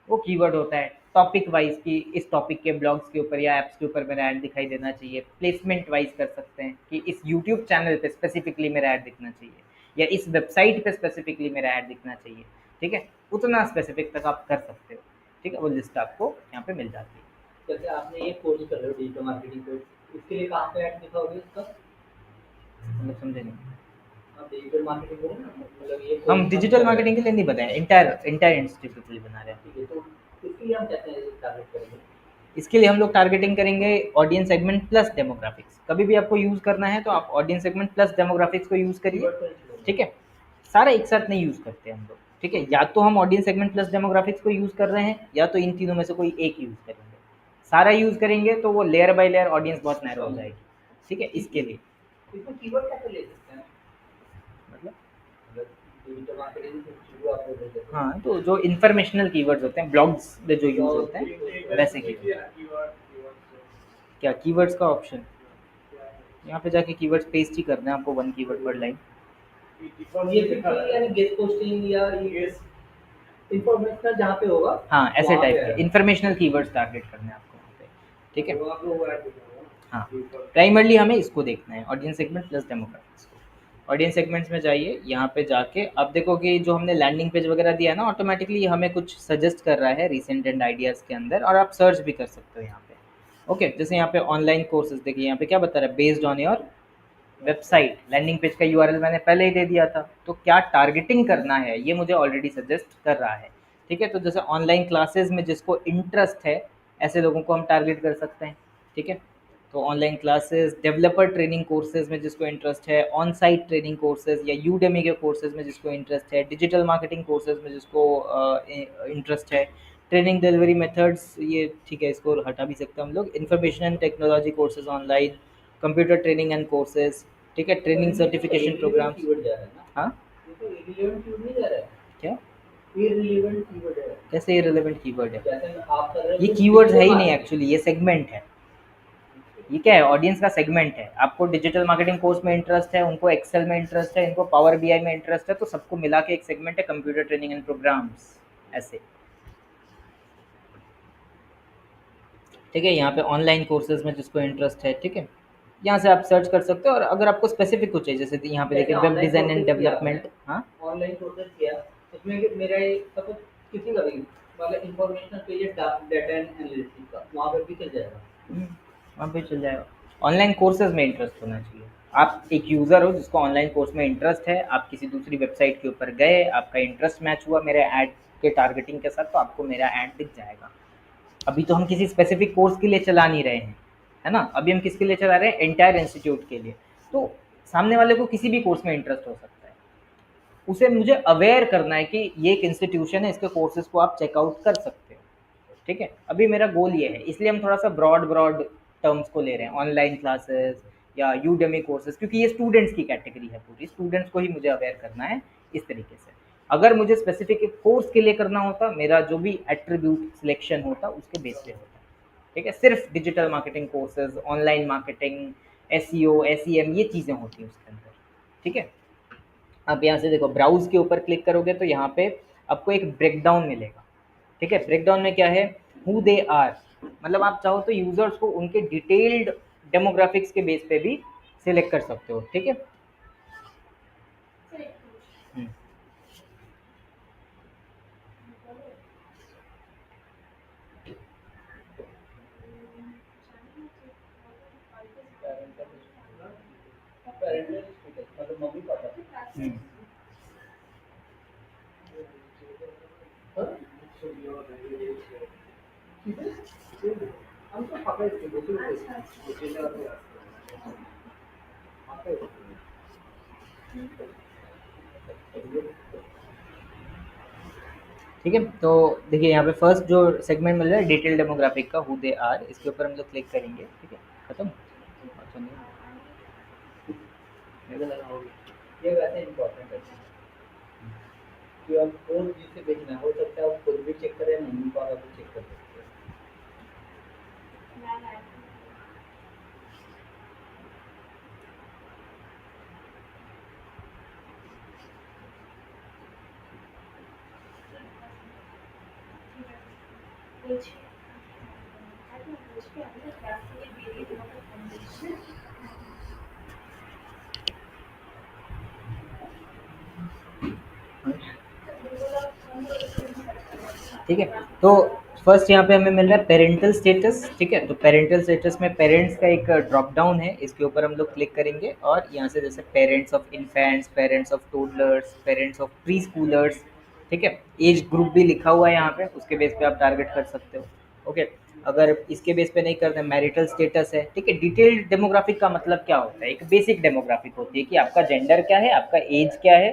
वो कीवर्ड होता है टॉपिक वाइज कि इस टॉपिक के ब्लॉग्स के ऊपर या ऐप्स के ऊपर मेरा ऐड दिखाई देना चाहिए। प्लेसमेंट वाइज कर सकते हैं कि इस यूट्यूब चैनल पे स्पेसिफिकली मेरा ऐड दिखना चाहिए या इस वेबसाइट पे स्पेसिफिकली मेरा ऐड दिखना चाहिए। ठीक है, उतना स्पेसिफिक तक आप कर सकते हो। ठीक है, वो लिस्ट आपको यहाँ पे मिल जाती है। जैसे आपने ये कोर्स कर रहे हो डिजिटल मार्केटिंग कोर्स, इसके लिए कहाँ पे ऐड दिखाओगे इसका? मतलब समझे नहीं। आप डिजिटल मार्केटिंग करो ना, मतलब ये हम course डिजिटल आप- मार्केटिंग के लिए नहीं बताएं, इंटायर इंस्टीट्यूट के लिए बना रहे हैं। ठीक है, तो इसके लिए हम कैसे टारगेट करेंगे? इसके लिए हम लोग टारगेटिंग करेंगे ऑडियंस सेगमेंट प्लस डेमोग्राफिक्स। कभी भी आपको यूज़ करना है तो आप ऑडियंस सेगमेंट प्लस डेमोग्राफिक्स को यूज़ करिए। कीवर्ड को नहीं छोड़ना। ठीक है, सारा एक साथ नहीं यूज़ करते हम लोग। ठीक है, या तो हम ऑडियंस सेगमेंट प्लस डेमोग्राफिक्स को यूज़ कर रहे हैं या तो इन तीनों में से कोई एक यूज़ करेंगे। सारा यूज़ करेंगे तो वो लेयर बाय लेयर ऑडियंस बहुत नैरो हो जाएगी। ठीक है, इसके लिए इसमें कीवर्ड कैसे ले सकते हैं? मतलब मतलब डिजिटल मार्केटिंग से शुरू आप ले लेते हैं। हाँ, तो जो इन्फॉर्मेशनल कीवर्ड्स होते हैं ब्लॉग्स में जो यूज़ होते हैं वैसे कीवर्ड। क्या कीवर्ड्स का ऑप्शन? यहाँ पे जाके कीवर्ड्स पेस्ट ही करना है आपको, 1 कीवर्ड पर लाइन। ये फिर यानी गेस्ट पोस्टिंग या ये इंफॉर्मेशनल जहाँ पे होगा हाँ, ऐसे वहाँ टाइप पे के है। इन्फॉर्मेशनल कीवर्ड्स टारगेट करने हैं आपको वहाँ पे। ठीक है, तो आप लोग ऐड दिखाओ। हाँ, प्राइमरली हमें इसको देखना है ऑडियंस सेगमेंट प्लस डेमोग्राफिक्स को। ऑडियंस सेगमेंट्स में जाइए, यहाँ पे जाके आप देखोगे जो हमने लैंडिंग पेज वगैरह दिया है ना, ऑटोमेटिकली हमें कुछ सजेस्ट कर रहा है रिसेंट एंड आइडियाज़ के अंदर, और आप सर्च भी कर सकते हो यहाँ पे। ओके, जैसे यहाँ पे ऑनलाइन कोर्सेज देखिए, यहाँ पे क्या बता रहा है? Based on your website. Landing page का यूआरएल मैंने पहले ही दे दिया था, तो क्या टारगेटिंग करना है ये मुझे ऑलरेडी सजेस्ट कर रहा है। ठीक है, तो जैसे ऑनलाइन क्लासेस में जिसको इंटरेस्ट है ऐसे लोगों को हम टारगेट कर सकते हैं। ठीक है, तो online classes, developer training courses में जिसको इंटरेस्ट है, ऑन साइट ट्रेनिंग कोर्सेज या यूडेमी के कोर्सेज में जिसको इंटरेस्ट है, डिजिटल मार्केटिंग कोर्सेज में जिसको इंटरेस्ट है, ट्रेनिंग डिलीवरी मेथड्स, ये ठीक है, इसको हटा भी सकते हैं हम लोग। Information and technology courses online, computer training and courses. ठीक है, ट्रेनिंग सर्टिफिकेशन प्रोग्राम। कीवर्ड जा रहा है ना? हाँ, ये तो इररिलेवेंट कीवर्ड नहीं जा रहा है। क्या? इररिलेवेंट कीवर्ड है। कैसे इररिलेवेंट कीवर्ड है? जैसे आप कर रहे हो ये तो कीवर्ड्स है ही नहीं marketing। एक्चुअली, ये सेगमेंट है। ये क्या है, ऑडियंस का सेगमेंट है। आपको डिजिटल मार्केटिंग कोर्स में इंटरेस्ट है, उनको एक्सेल में इंटरेस्ट है, इनको पावर बीआई में इंटरेस्ट है, तो सबको मिला के एक सेगमेंट है कंप्यूटर ट्रेनिंग एंड प्रोग्राम्स, ऐसे। ठीक है, यहाँ पे ऑनलाइन कोर्सेज में जिसको इंटरेस्ट है, ठीक है, यहाँ से आप सर्च कर सकते हो। और अगर आपको स्पेसिफिक कुछ चाहिए, जैसे यहाँ पे देखिए वेब डिज़ाइन एंड डेवलपमेंट। हाँ, ऑनलाइन कोर्सेज किया, उसमें मेरा सपोज किसी का भी मतलब इंफॉर्मेशन चाहिए डाटा एनालिसिस का, वहाँ पर भी चल जाएगा। वहाँ पे चल जाएगा। ऑनलाइन कोर्सेज में इंटरेस्ट होना चाहिए। आप एक यूज़र हो जिसको ऑनलाइन कोर्स में इंटरेस्ट है, आप किसी दूसरी वेबसाइट के ऊपर गए, आपका इंटरेस्ट मैच हुआ मेरे ऐड के टारगेटिंग के साथ, तो आपको मेरा ऐड दिख जाएगा। अभी तो हम किसी स्पेसिफिक कोर्स के लिए चला नहीं रहे हैं, है ना, अभी हम किसके लिए चला रहे हैं, एंटायर इंस्टीट्यूट के लिए। तो सामने वाले को किसी भी कोर्स में इंटरेस्ट हो सकता है, उसे मुझे अवेयर करना है कि ये एक इंस्टीट्यूशन है, इसके कोर्सेज को आप चेकआउट कर सकते हो। ठीक है, अभी मेरा गोल ये है, इसलिए हम थोड़ा सा ब्रॉड ब्रॉड टर्म्स को ले रहे हैं, ऑनलाइन क्लासेस या यूडेमी कोर्सेज, क्योंकि ये स्टूडेंट्स की कैटेगरी है, पूरी स्टूडेंट्स को ही मुझे अवेयर करना है इस तरीके से। अगर मुझे स्पेसिफिक एक कोर्स के लिए करना होता, मेरा जो भी एट्रीब्यूट सिलेक्शन होता उसके बेस पे होता। ठीक है, सिर्फ digital marketing courses, online marketing, SEO, SEM, ये चीज़ें होती हैं उसके अंदर। ठीक है, आप यहाँ से देखो, ब्राउज के ऊपर क्लिक करोगे तो यहाँ पे आपको एक ब्रेकडाउन मिलेगा। ठीक है, ब्रेकडाउन में क्या है, हु दे आर, मतलब आप चाहो तो यूजर्स को उनके डिटेल्ड डेमोग्राफिक्स के बेस पे भी सिलेक्ट कर सकते हो। ठीक है, हम्म, पेरेंटल स्टेटस मतलब मम्मी पापा हम्म, हम तो पापा इसके दूसरे ठीक है। तो देखिए यहाँ पे फर्स्ट जो सेगमेंट मिल रहा है डिटेल डेमोग्राफिक का, हु दे आर, इसके ऊपर हम लोग क्लिक करेंगे। ठीक है, खत्म। अच्छा नहीं, मेरे को लगा हो गया। ये वैसे इम्पोर्टेंट है कि आप कौन जिससे भेजना हो सकता है, आप खुद भी चेक करें, मम्मी पापा भी चेक कर सकते हैं। ठीक है, तो फर्स्ट यहाँ पे हमें मिल रहा है पेरेंटल स्टेटस। ठीक है, तो पेरेंटल स्टेटस में पेरेंट्स का एक ड्रॉप डाउन है, इसके ऊपर हम लोग क्लिक करेंगे और यहाँ से जैसे parents of infants, parents of toddlers, parents of pre schoolers, ठीक है, एज ग्रुप भी लिखा हुआ है यहाँ पे, उसके बेस पे आप टारगेट कर सकते हो। ओके, अगर इसके बेस पे नहीं करते, मैरिटल स्टेटस है। ठीक है, डिटेल्ड डेमोग्राफिक का मतलब क्या होता है, एक बेसिक डेमोग्राफिक होती है कि आपका जेंडर क्या है, आपका एज क्या है,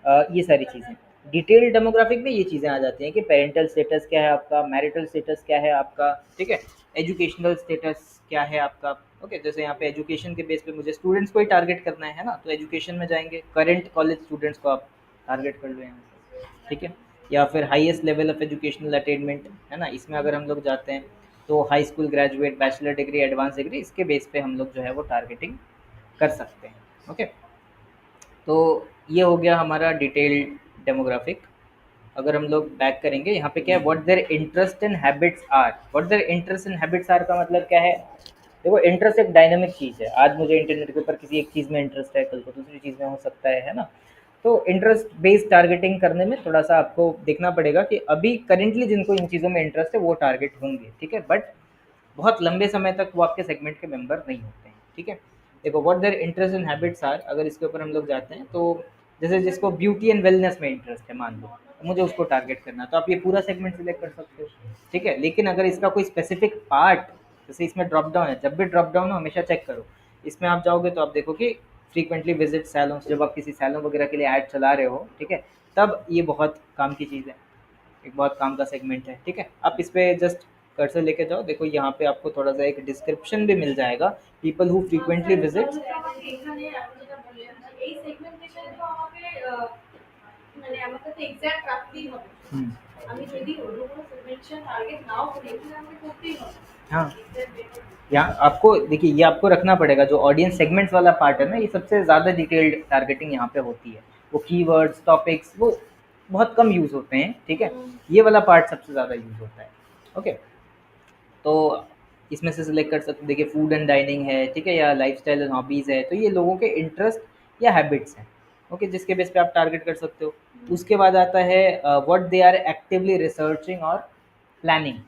ये सारी चीज़ें। डिटेल डेमोग्राफिक में ये चीज़ें आ जाती हैं कि पेरेंटल स्टेटस क्या है आपका, मैरिटल स्टेटस क्या है आपका, ठीक है, एजुकेशनल स्टेटस क्या है आपका। ओके, जैसे यहाँ पे एजुकेशन के बेस पे मुझे स्टूडेंट्स को ही टारगेट करना है ना, तो एजुकेशन में जाएंगे, करेंट कॉलेज स्टूडेंट्स को आप टारगेट कर लो यहाँ से। ठीक है, या फिर highest level of educational attainment है ना, इसमें अगर हम लोग जाते हैं तो high school graduate, bachelor degree, advance degree, इसके बेस पे हम लोग जो है वो टारगेटिंग कर सकते हैं। ओके, तो ये हो गया हमारा डिटेल्ड डेमोग्राफिक। अगर हम लोग बैक करेंगे, यहाँ पे क्या है, what their interest and habits are. What their interest and habits are का मतलब क्या है, देखो इंटरेस्ट एक डायनामिक चीज़ है, आज मुझे इंटरनेट के ऊपर किसी एक चीज़ में इंटरेस्ट है, कल को दूसरी चीज़ में हो सकता है ना। तो इंटरेस्ट बेस्ड टारगेटिंग करने में थोड़ा सा आपको देखना पड़ेगा कि अभी करेंटली जिनको इन चीज़ों में इंटरेस्ट है वो टारगेट होंगे। ठीक है, बट बहुत लंबे समय तक वो आपके सेगमेंट के मेंबर नहीं होते हैं। ठीक है, देखो what their interest and habits are, अगर इसके ऊपर हम लोग जाते हैं तो जैसे जिसको ब्यूटी एंड वेलनेस में इंटरेस्ट है, मान लो मुझे उसको टारगेट करना, तो आप ये पूरा सेगमेंट सिलेक्ट कर सकते हो। ठीक है, लेकिन अगर इसका कोई स्पेसिफिक पार्ट, जैसे इसमें ड्रॉप डाउन है, जब भी ड्रॉप डाउन हो हमेशा चेक करो, इसमें आप जाओगे तो आप देखो कि फ्रीक्वेंटली विजिट सैलून्स, जब आप किसी सैलून वगैरह के लिए ऐड चला रहे हो, ठीक है, तब ये बहुत काम की चीज़ है, एक बहुत काम का सेगमेंट है। ठीक है, आप इस पे जस्ट कर्सर लेके जाओ, देखो यहाँ पे आपको थोड़ा सा एक डिस्क्रिप्शन भी मिल जाएगा, पीपल हु फ्रीक्वेंटली विजिट्स। এখানে আপনি যেটা বললেন যে এই সেগমেন্টেশনে তো আমাকে মানে আমাকে তো এক্সাক্ট রাখতেই হবে। আমি যদি অন্য কোনো সেগমেন্টেশন টার্গেট নাও করি তাহলে আমাকে করতেই হবে। हाँ, এক্সাক্টলি। यहाँ आपको देखिए ये आपको रखना पड़ेगा, जो ऑडियंस सेगमेंट्स वाला पार्ट है ना, ये सबसे ज़्यादा डिटेल्ड टारगेटिंग यहाँ पे होती है। वो कीवर्ड्स, टॉपिक्स वो बहुत कम यूज़ होते हैं, ठीक है? ये वाला पार्ट सबसे ज़्यादा यूज़ होता है। ओके, तो इसमें से सिलेक्ट कर सकते, देखिए फूड एंड डाइनिंग है, ठीक है, या लाइफस्टाइल एंड हॉबीज़ है, तो ये लोगों के इंटरेस्ट या हैबिट्स हैं, ओके, जिसके बेस पे आप टारगेट कर सकते हो। उसके बाद आता है what they are actively researching और प्लानिंग,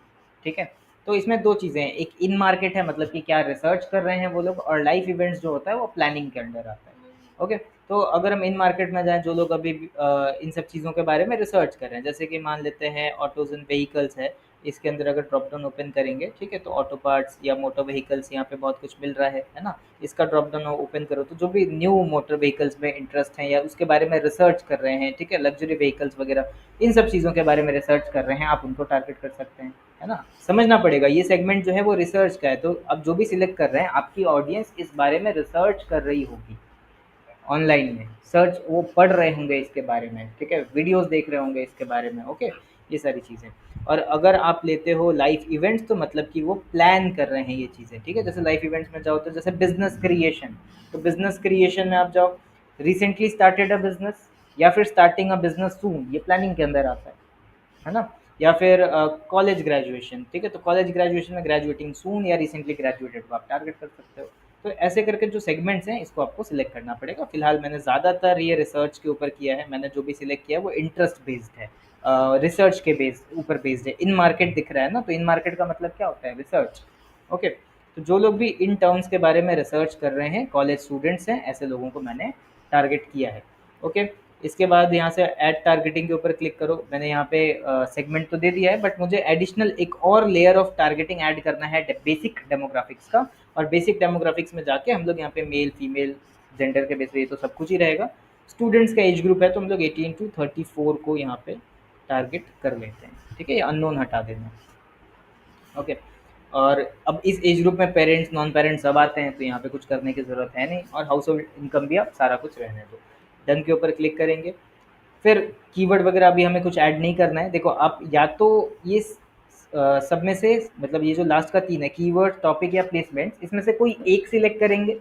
ठीक है? तो इसमें दो चीज़ें हैं, एक इन मार्केट है, मतलब कि क्या रिसर्च कर रहे हैं वो लोग, और लाइफ इवेंट्स जो होता है वो प्लानिंग के अंडर आता है। ओके, तो अगर हम इन मार्केट में जाएँ, जो लोग अभी इन सब चीज़ों के बारे में रिसर्च कर रहे हैं, जैसे कि मान लेते हैं ऑटोज़ एंड व्हीकल्स है, इसके अंदर अगर ड्रॉप डाउन ओपन करेंगे, ठीक है, तो ऑटो पार्ट्स या मोटर व्हीकल्स यहाँ पे बहुत कुछ मिल रहा है ना? इसका ड्रॉप डाउन ओपन करो तो जो भी न्यू मोटर व्हीकल्स में इंटरेस्ट हैं या उसके बारे में रिसर्च कर रहे हैं, ठीक है, लग्जरी व्हीकल्स वगैरह, इन सब चीज़ों के बारे में रिसर्च कर रहे हैं, आप उनको टारगेट कर सकते हैं, है ना? समझना पड़ेगा ये सेगमेंट जो है वो रिसर्च का है, तो अब जो भी सिलेक्ट कर रहे हैं, आपकी ऑडियंस इस बारे में रिसर्च कर रही होगी, ऑनलाइन में सर्च वो पढ़ रहे होंगे इसके बारे में, ठीक है, वीडियोस देख रहे होंगे इसके बारे में, ओके, ये सारी चीज़ें। और अगर आप लेते हो लाइफ इवेंट्स, तो मतलब कि वो प्लान कर रहे हैं ये चीज़ें, ठीक है, जैसे लाइफ इवेंट्स में जाओ तो जैसे बिजनेस क्रिएशन, तो बिजनेस क्रिएशन में आप जाओ, रिसेंटली स्टार्टेड अ बिजनेस या फिर स्टार्टिंग अ बिजनेस सून, ये प्लानिंग के अंदर आता है ना? या फिर कॉलेज ग्रेजुएशन, ठीक है, तो कॉलेज ग्रेजुएशन में ग्रेजुएटिंग सून या रिसेंटली ग्रेजुएटेड को आप टारगेट कर सकते हो। तो ऐसे करके जो सेगमेंट्स हैं इसको आपको सिलेक्ट करना पड़ेगा। फिलहाल मैंने ज़्यादातर ये रिसर्च के ऊपर किया है, मैंने जो भी सिलेक्ट किया है वो इंटरेस्ट बेस्ड है, रिसर्च के ऊपर बेस्ड है। इन मार्केट दिख रहा है ना, तो इन मार्केट का मतलब क्या होता है? Research, okay. तो जो लोग भी इन टर्म्स के बारे में रिसर्च कर रहे हैं, कॉलेज स्टूडेंट्स हैं, ऐसे लोगों को मैंने टारगेट किया है, ओके। इसके बाद यहाँ से ऐड टारगेटिंग के ऊपर क्लिक करो। मैंने यहाँ पे सेगमेंट तो दे दिया है, बट मुझे एडिशनल एक और लेयर ऑफ टारगेटिंग ऐड करना है बेसिक डेमोग्राफिक्स का। और बेसिक डेमोग्राफिक्स में जाके हम लोग यहाँ पे मेल फीमेल जेंडर के बेस पे ये तो सब कुछ ही रहेगा। स्टूडेंट्स का एज ग्रुप है तो हम लोग 18 to 34 को यहाँ पे टारगेट कर लेते हैं, ठीक है, ये अननोन हटा देना, ओके। और अब इस एज ग्रुप में पेरेंट्स नॉन पेरेंट्स सब आते हैं, तो यहाँ पे कुछ करने की ज़रूरत है नहीं, और हाउस होल्ड इनकम भी आप सारा कुछ रहने दो। डन के ऊपर क्लिक करेंगे। फिर कीवर्ड वगैरह अभी हमें कुछ ऐड नहीं करना है। देखो आप या तो ये सब में से, मतलब ये जो लास्ट का 3 है, कीवर्ड, टॉपिक या प्लेसमेंट्स, इसमें से कोई एक सिलेक्ट करेंगे,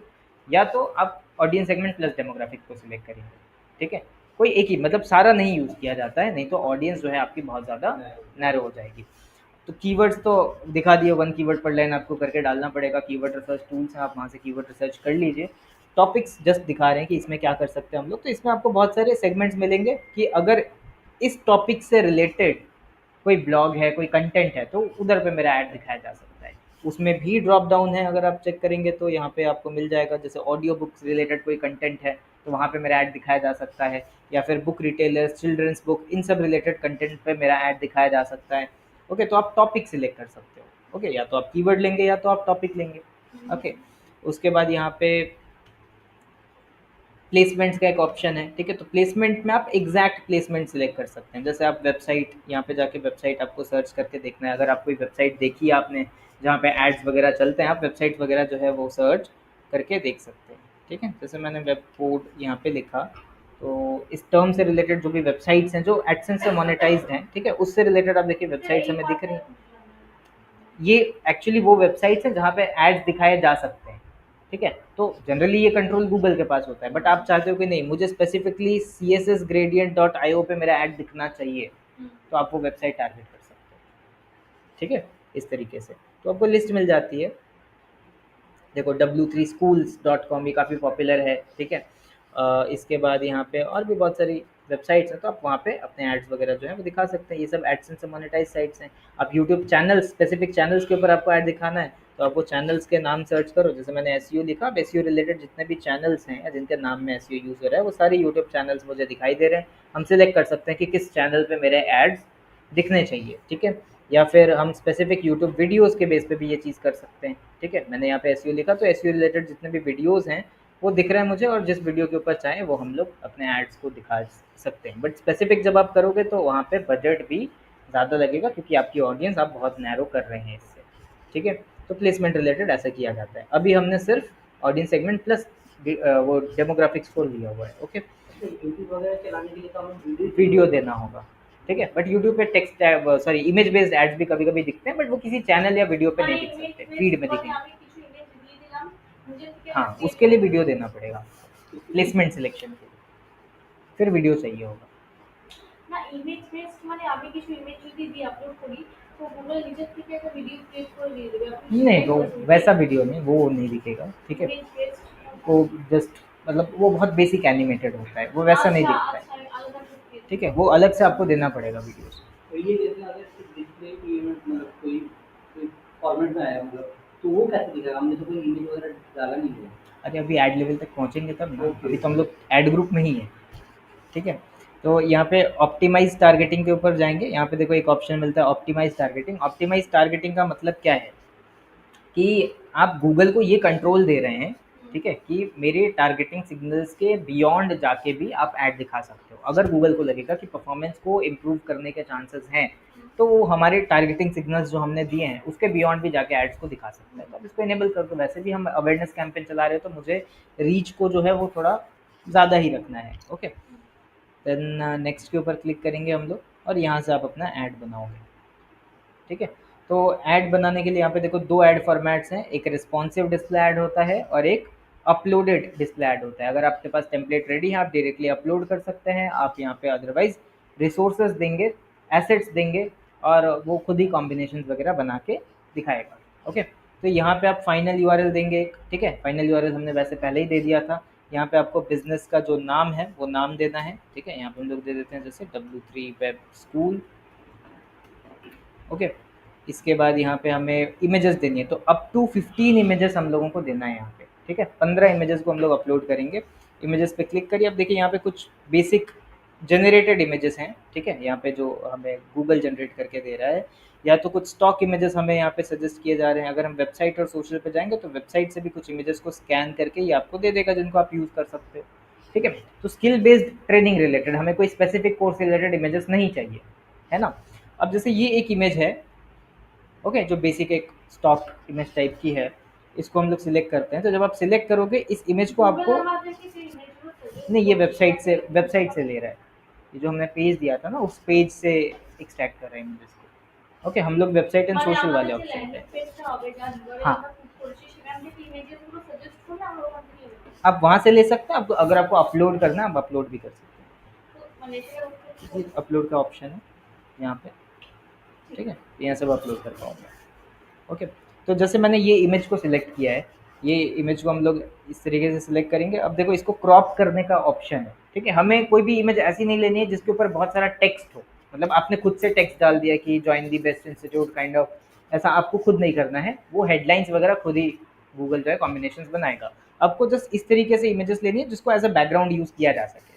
या तो आप ऑडियंस सेगमेंट प्लस डेमोग्राफिक को सिलेक्ट करेंगे, ठीक है। कोई एक ही, मतलब सारा नहीं यूज़ किया जाता है, नहीं तो ऑडियंस जो है आपकी बहुत ज़्यादा नैरो हो जाएगी। तो कीवर्ड्स तो दिखा दिए, 1 कीवर्ड पर लाइन आपको करके डालना पड़ेगा। कीवर्ड रिसर्च टूल्स हैं, आप वहाँ से कीवर्ड रिसर्च कर लीजिए। टॉपिक्स जस्ट दिखा रहे हैं कि इसमें क्या कर सकते हैं हम लोग। तो इसमें आपको बहुत सारे सेगमेंट्स मिलेंगे कि अगर इस टॉपिक से रिलेटेड कोई ब्लॉग है, कोई कंटेंट है, तो उधर पे मेरा ऐड दिखाया जा सकता है। उसमें भी ड्रॉप डाउन है, अगर आप चेक करेंगे तो यहाँ पे आपको मिल जाएगा। जैसे ऑडियो बुक्स रिलेटेड कोई कंटेंट है तो वहाँ पे मेरा ऐड दिखाया जा सकता है, या फिर बुक रिटेलर्स, चिल्ड्रंस बुक, इन सब रिलेटेड कंटेंट पे मेरा ऐड दिखाया जा सकता है, ओके। तो आप टॉपिक सिलेक्ट कर सकते हो, ओके, या तो आप कीवर्ड लेंगे या तो आप टॉपिक लेंगे, ओके। उसके बाद यहाँ पे प्लेसमेंट्स का एक ऑप्शन है, ठीक है। तो प्लेसमेंट में आप एग्जैक्ट प्लेसमेंट सिलेक्ट कर सकते हैं। जैसे आप वेबसाइट, यहाँ पे जाके वेबसाइट आपको सर्च करके देखना है। अगर आप कोई वेबसाइट देखी है आपने जहाँ पे एड्स वगैरह चलते हैं, आप वेबसाइट वगैरह जो है वो सर्च करके देख सकते हैं, ठीक है। जैसे मैंने वेब कोड यहाँ पे लिखा, तो इस टर्म से रिलेटेड जो भी वेबसाइट्स हैं जो एडसेंस से मोनेटाइज्ड हैं, ठीक है, उससे रिलेटेड आप देखिए वेबसाइट्स हमें दिख रही हैं। ये एक्चुअली वो वेबसाइट्स हैं जहाँ पे एड्स दिखाए जा सकते हैं, ठीक है। तो जनरली ये कंट्रोल गूगल के पास होता है, बट आप चाहते हो कि नहीं, मुझे स्पेसिफिकली cssgradient.io पे मेरा ऐड दिखना चाहिए, तो आप वो वेबसाइट टारगेट कर सकते हो, ठीक है, इस तरीके से। तो आपको लिस्ट मिल जाती है। देखो w3schools.com ये काफ़ी पॉपुलर है, ठीक है। इसके बाद यहाँ पे और भी बहुत सारी वेबसाइट्स हैं, तो आप वहाँ पे अपने एड्स वगैरह जो है वो दिखा सकते हैं। ये सब एडसेंस से मोनेटाइज साइट्स हैं। आप यूट्यूब चैनल्स, स्पेसिफिक चैनल्स के ऊपर आपको ऐड दिखाना है, तो आप वो चैनल्स के नाम सर्च करो। जैसे मैंने एसईओ लिखा, अब एसईओ रिलेटेड जितने भी चैनल्स हैं या जिनके नाम में एसईओ यूज़ हो रहा है, वो सारे यूट्यूब चैनल्स मुझे दिखाई दे रहे हैं। हम सिलेक्ट कर सकते हैं कि किस चैनल पे मेरे एड्स दिखने चाहिए, ठीक है। या फिर हम स्पेसिफिक यूट्यूब वीडियोज़ के बेस पे भी ये चीज़ कर सकते हैं, ठीक है। मैंने यहाँ पे एसईओ लिखा, तो एसईओ रिलेटेड जितने भी वीडियोज़ हैं वो दिख रहे हैं मुझे, और जिस वीडियो के ऊपर चाहें वो हम लोग अपने एड्स को दिखा सकते हैं। बट स्पेसिफिक जब आप करोगे तो वहाँ पे बजट भी ज़्यादा लगेगा, क्योंकि आपकी ऑडियंस आप बहुत नैरो कर रहे हैं इससे, ठीक है। तो प्लेसमेंट रिलेटेड ऐसा किया जाता है। अभी हमने सिर्फ ऑडियंस सेगमेंट प्लस वो डेमोग्राफिक्स को लिया हुआ है, ओके। यूट्यूब वगैरह चलाने के लिए तो हमें वीडियो देना होगा, ठीक है। बट यूट्यूब पे text sorry image based ads भी कभी कभी दिखते हैं, बट वो किसी चैनल या वीडियो पे মানে नहीं दिख ইমেজ सकते, বেস फीड में করে दिखेंगे। আমি কিছু ইমেজ দিয়ে দিলাম নিজে থেকে हाँ, create उसके लिए করে वीडियो देना पड़ेगा, प्लेसमेंट सिलेक्शन के लिए फिर वीडियो चाहिए होगा। না ইমেজ বেস মানে আমি কিছু ইমেজ যদি দিয়ে আপলোড করি তো গুগল নিজের থেকে একটা ভিডিও ক্রিয়েট করে দিয়ে দেবে আপনি नहीं, সেটাই वो বলছেন वैसा वीडियो नहीं, वो नहीं दिखेगा, ठीक है। ইমেজ বেস वो जस्ट मतलब वो बहुत बेसिक एनिमेटेड होता है, वो वैसा नहीं আচ্ছা दिखता है, আচ্ছা আলাদা করতে ठीक है। वो अलग से आपको देना पड़ेगा वीडियोस। तो ये जैसे अगर सिर्फ डिस्प्ले की मतलब कोई कोई फॉर्मेट में आया मतलब तो वो कैसे दिखेगा? हमने तो कोई इमेज वगैरह डाला नहीं है। अरे अभी ऐड लेवल तक पहुंचेंगे तब ना, ओके। अभी तो हम लोग ऐड ग्रुप में ही हैं, ठीक है। तो यहाँ पे ऑप्टिमाइज टारगेटिंग के ऊपर जाएंगे, यहाँ पे देखो एक ऑप्शन मिलता है ऑप्टिमाइज टारगेटिंग। ऑप्टिमाइज टारगेटिंग का मतलब क्या है कि आप गूगल को ये कंट्रोल दे रहे हैं, ठीक है, कि मेरे टारगेटिंग सिग्नल्स के बियॉन्ड जाके भी आप ऐड दिखा सकते हो। अगर गूगल को लगेगा कि परफॉर्मेंस को इम्प्रूव करने के चांसेस हैं, तो वो हमारे टारगेटिंग सिग्नल्स जो हमने दिए हैं उसके बियॉन्ड भी जाके एड्स को दिखा सकता है। तो अब इसको इनेबल कर दो। वैसे भी हम अवेयरनेस कैंपेन चला रहे हो तो मुझे रीच को जो है वो थोड़ा ज़्यादा ही रखना है, ओके। देन नेक्स्ट के ऊपर क्लिक करेंगे हम लोग और यहाँ से आप अपना ऐड बनाओगे, ठीक है। तो ऐड बनाने के लिए यहाँ पे देखो दो ऐड फॉर्मेट्स हैं, एक रिस्पॉन्सिव डिस्प्ले ऐड होता है और एक अपलोडेड डिस्प्ले ऐड होता है। अगर आपके पास टेम्पलेट रेडी है आप डायरेक्टली अपलोड कर सकते हैं, आप यहाँ पे अदरवाइज रिसोर्सेज देंगे, एसेट्स देंगे और वो खुद ही कॉम्बिनेशन वगैरह बना के दिखाएगा, ओके। तो यहाँ पे आप फाइनल यूआरएल देंगे एक, ठीक है। फाइनल यूआरएल हमने वैसे पहले ही दे दिया था। यहाँ पे आपको बिजनेस का जो नाम है वो नाम देना है, ठीक है। यहाँ पे हम लोग दे देते हैं जैसे W3 वेब स्कूल, ओके। इसके बाद यहाँ पे हमें इमेजेस देनी है, तो अप टू 15 इमेजेस हम लोगों को देना है यहाँ पे, ठीक है। 15 इमेजेस को हम लोग अपलोड करेंगे। इमेजेस पे क्लिक करिए। अब देखिए यहाँ पे कुछ बेसिक जनरेटेड इमेजेस हैं, ठीक है। यहाँ पे जो हमें गूगल जनरेट करके दे रहा है, या तो कुछ स्टॉक इमेजेस हमें यहाँ पे सजेस्ट किए जा रहे हैं। अगर हम वेबसाइट और सोशल पे जाएंगे तो वेबसाइट से भी कुछ इमेजेस को स्कैन करके ये आपको दे देगा जिनको आप यूज़ कर सकते हो, ठीक है। तो स्किल बेस्ड ट्रेनिंग रिलेटेड हमें कोई स्पेसिफिक कोर्स रिलेटेड इमेजेस नहीं चाहिए, है ना। अब जैसे ये एक इमेज है, ओके, जो बेसिक एक स्टॉक इमेज टाइप की है, इसको हम लोग सिलेक्ट करते हैं। तो जब आप सिलेक्ट करोगे इस इमेज को आपको, नहीं ये वेबसाइट से ले रहा है, ये जो हमने पेज दिया था ना उस पेज से एक्सट्रैक्ट कर रहे हैं इमेजेस को, ओके। हम लोग वेबसाइट एंड सोशल वाले ऑप्शन पे, हाँ, आप वहाँ से ले सकते हैं। आपको अगर आपको अपलोड करना है आप अपलोड भी कर सकते हैं। ये अपलोड का ऑप्शन है यहाँ पे, ठीक है। यहाँ से अपलोड कर पाऊँगा, ओके। तो जैसे मैंने ये इमेज को सिलेक्ट किया है, ये इमेज को हम लोग इस तरीके से सिलेक्ट करेंगे। अब देखो इसको क्रॉप करने का ऑप्शन है, ठीक है। हमें कोई भी इमेज ऐसी नहीं लेनी है जिसके ऊपर बहुत सारा टेक्स्ट हो, मतलब आपने खुद से टेक्स्ट डाल दिया कि join the best institute kind of, ऐसा आपको खुद नहीं करना है। वो हेडलाइंस वगैरह खुद ही गूगल जो है कॉम्बिनेशन बनाएगा। आपको जस्ट इस तरीके से इमेजेस लेनी है जिसको एज अ बैकग्राउंड यूज़ किया जा सके,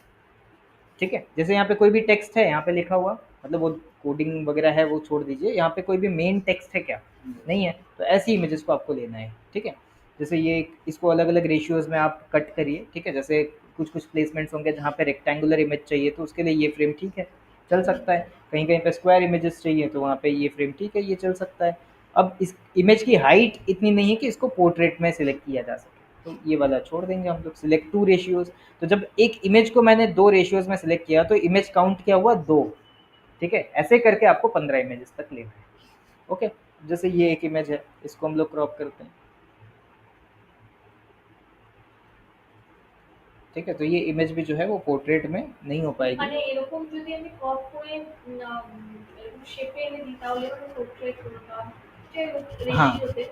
ठीक है। जैसे यहाँ पे कोई भी टेक्स्ट है यहाँ पे लिखा हुआ, मतलब वो कोडिंग वगैरह है वो छोड़ दीजिए, यहाँ पे कोई भी मेन टेक्स्ट है क्या, नहीं है, तो ऐसी इमेजेस को आपको लेना है, ठीक है। जैसे ये इसको अलग अलग रेशियोज़ में आप कट करिए, ठीक है। जैसे कुछ कुछ प्लेसमेंट्स होंगे जहाँ पे रेक्टेंगुलर इमेज चाहिए तो उसके लिए ये फ्रेम ठीक है, चल सकता है। कहीं कहीं पे स्क्वायर इमेजेस चाहिए तो वहाँ पे ये फ्रेम ठीक है, ये चल सकता है। अब इस इमेज की हाइट इतनी नहीं है कि इसको पोर्ट्रेट में सिलेक्ट किया जा सके, तो ये वाला छोड़ देंगे हम लोग, सिलेक्ट 2 रेशियोज़। तो जब एक इमेज को मैंने 2 रेशियोज़ में सिलेक्ट किया तो इमेज काउंट क्या हुआ 2, ठीक है। ऐसे करके आपको 15 इमेजेस तक लेना है, ओके। जैसे ये एक इमेज है, इसको हम लोग क्रॉप करते हैं, ठीक है। तो ये इमेज भी जो है वो पोर्ट्रेट में नहीं हो पाएगी। মানে এরকম যদি আমি ক্রপ করে এরকম শেপে এনে দিই তাহলে মানে পোর্ট্রেট হলো বা हाँ, রেশিওতে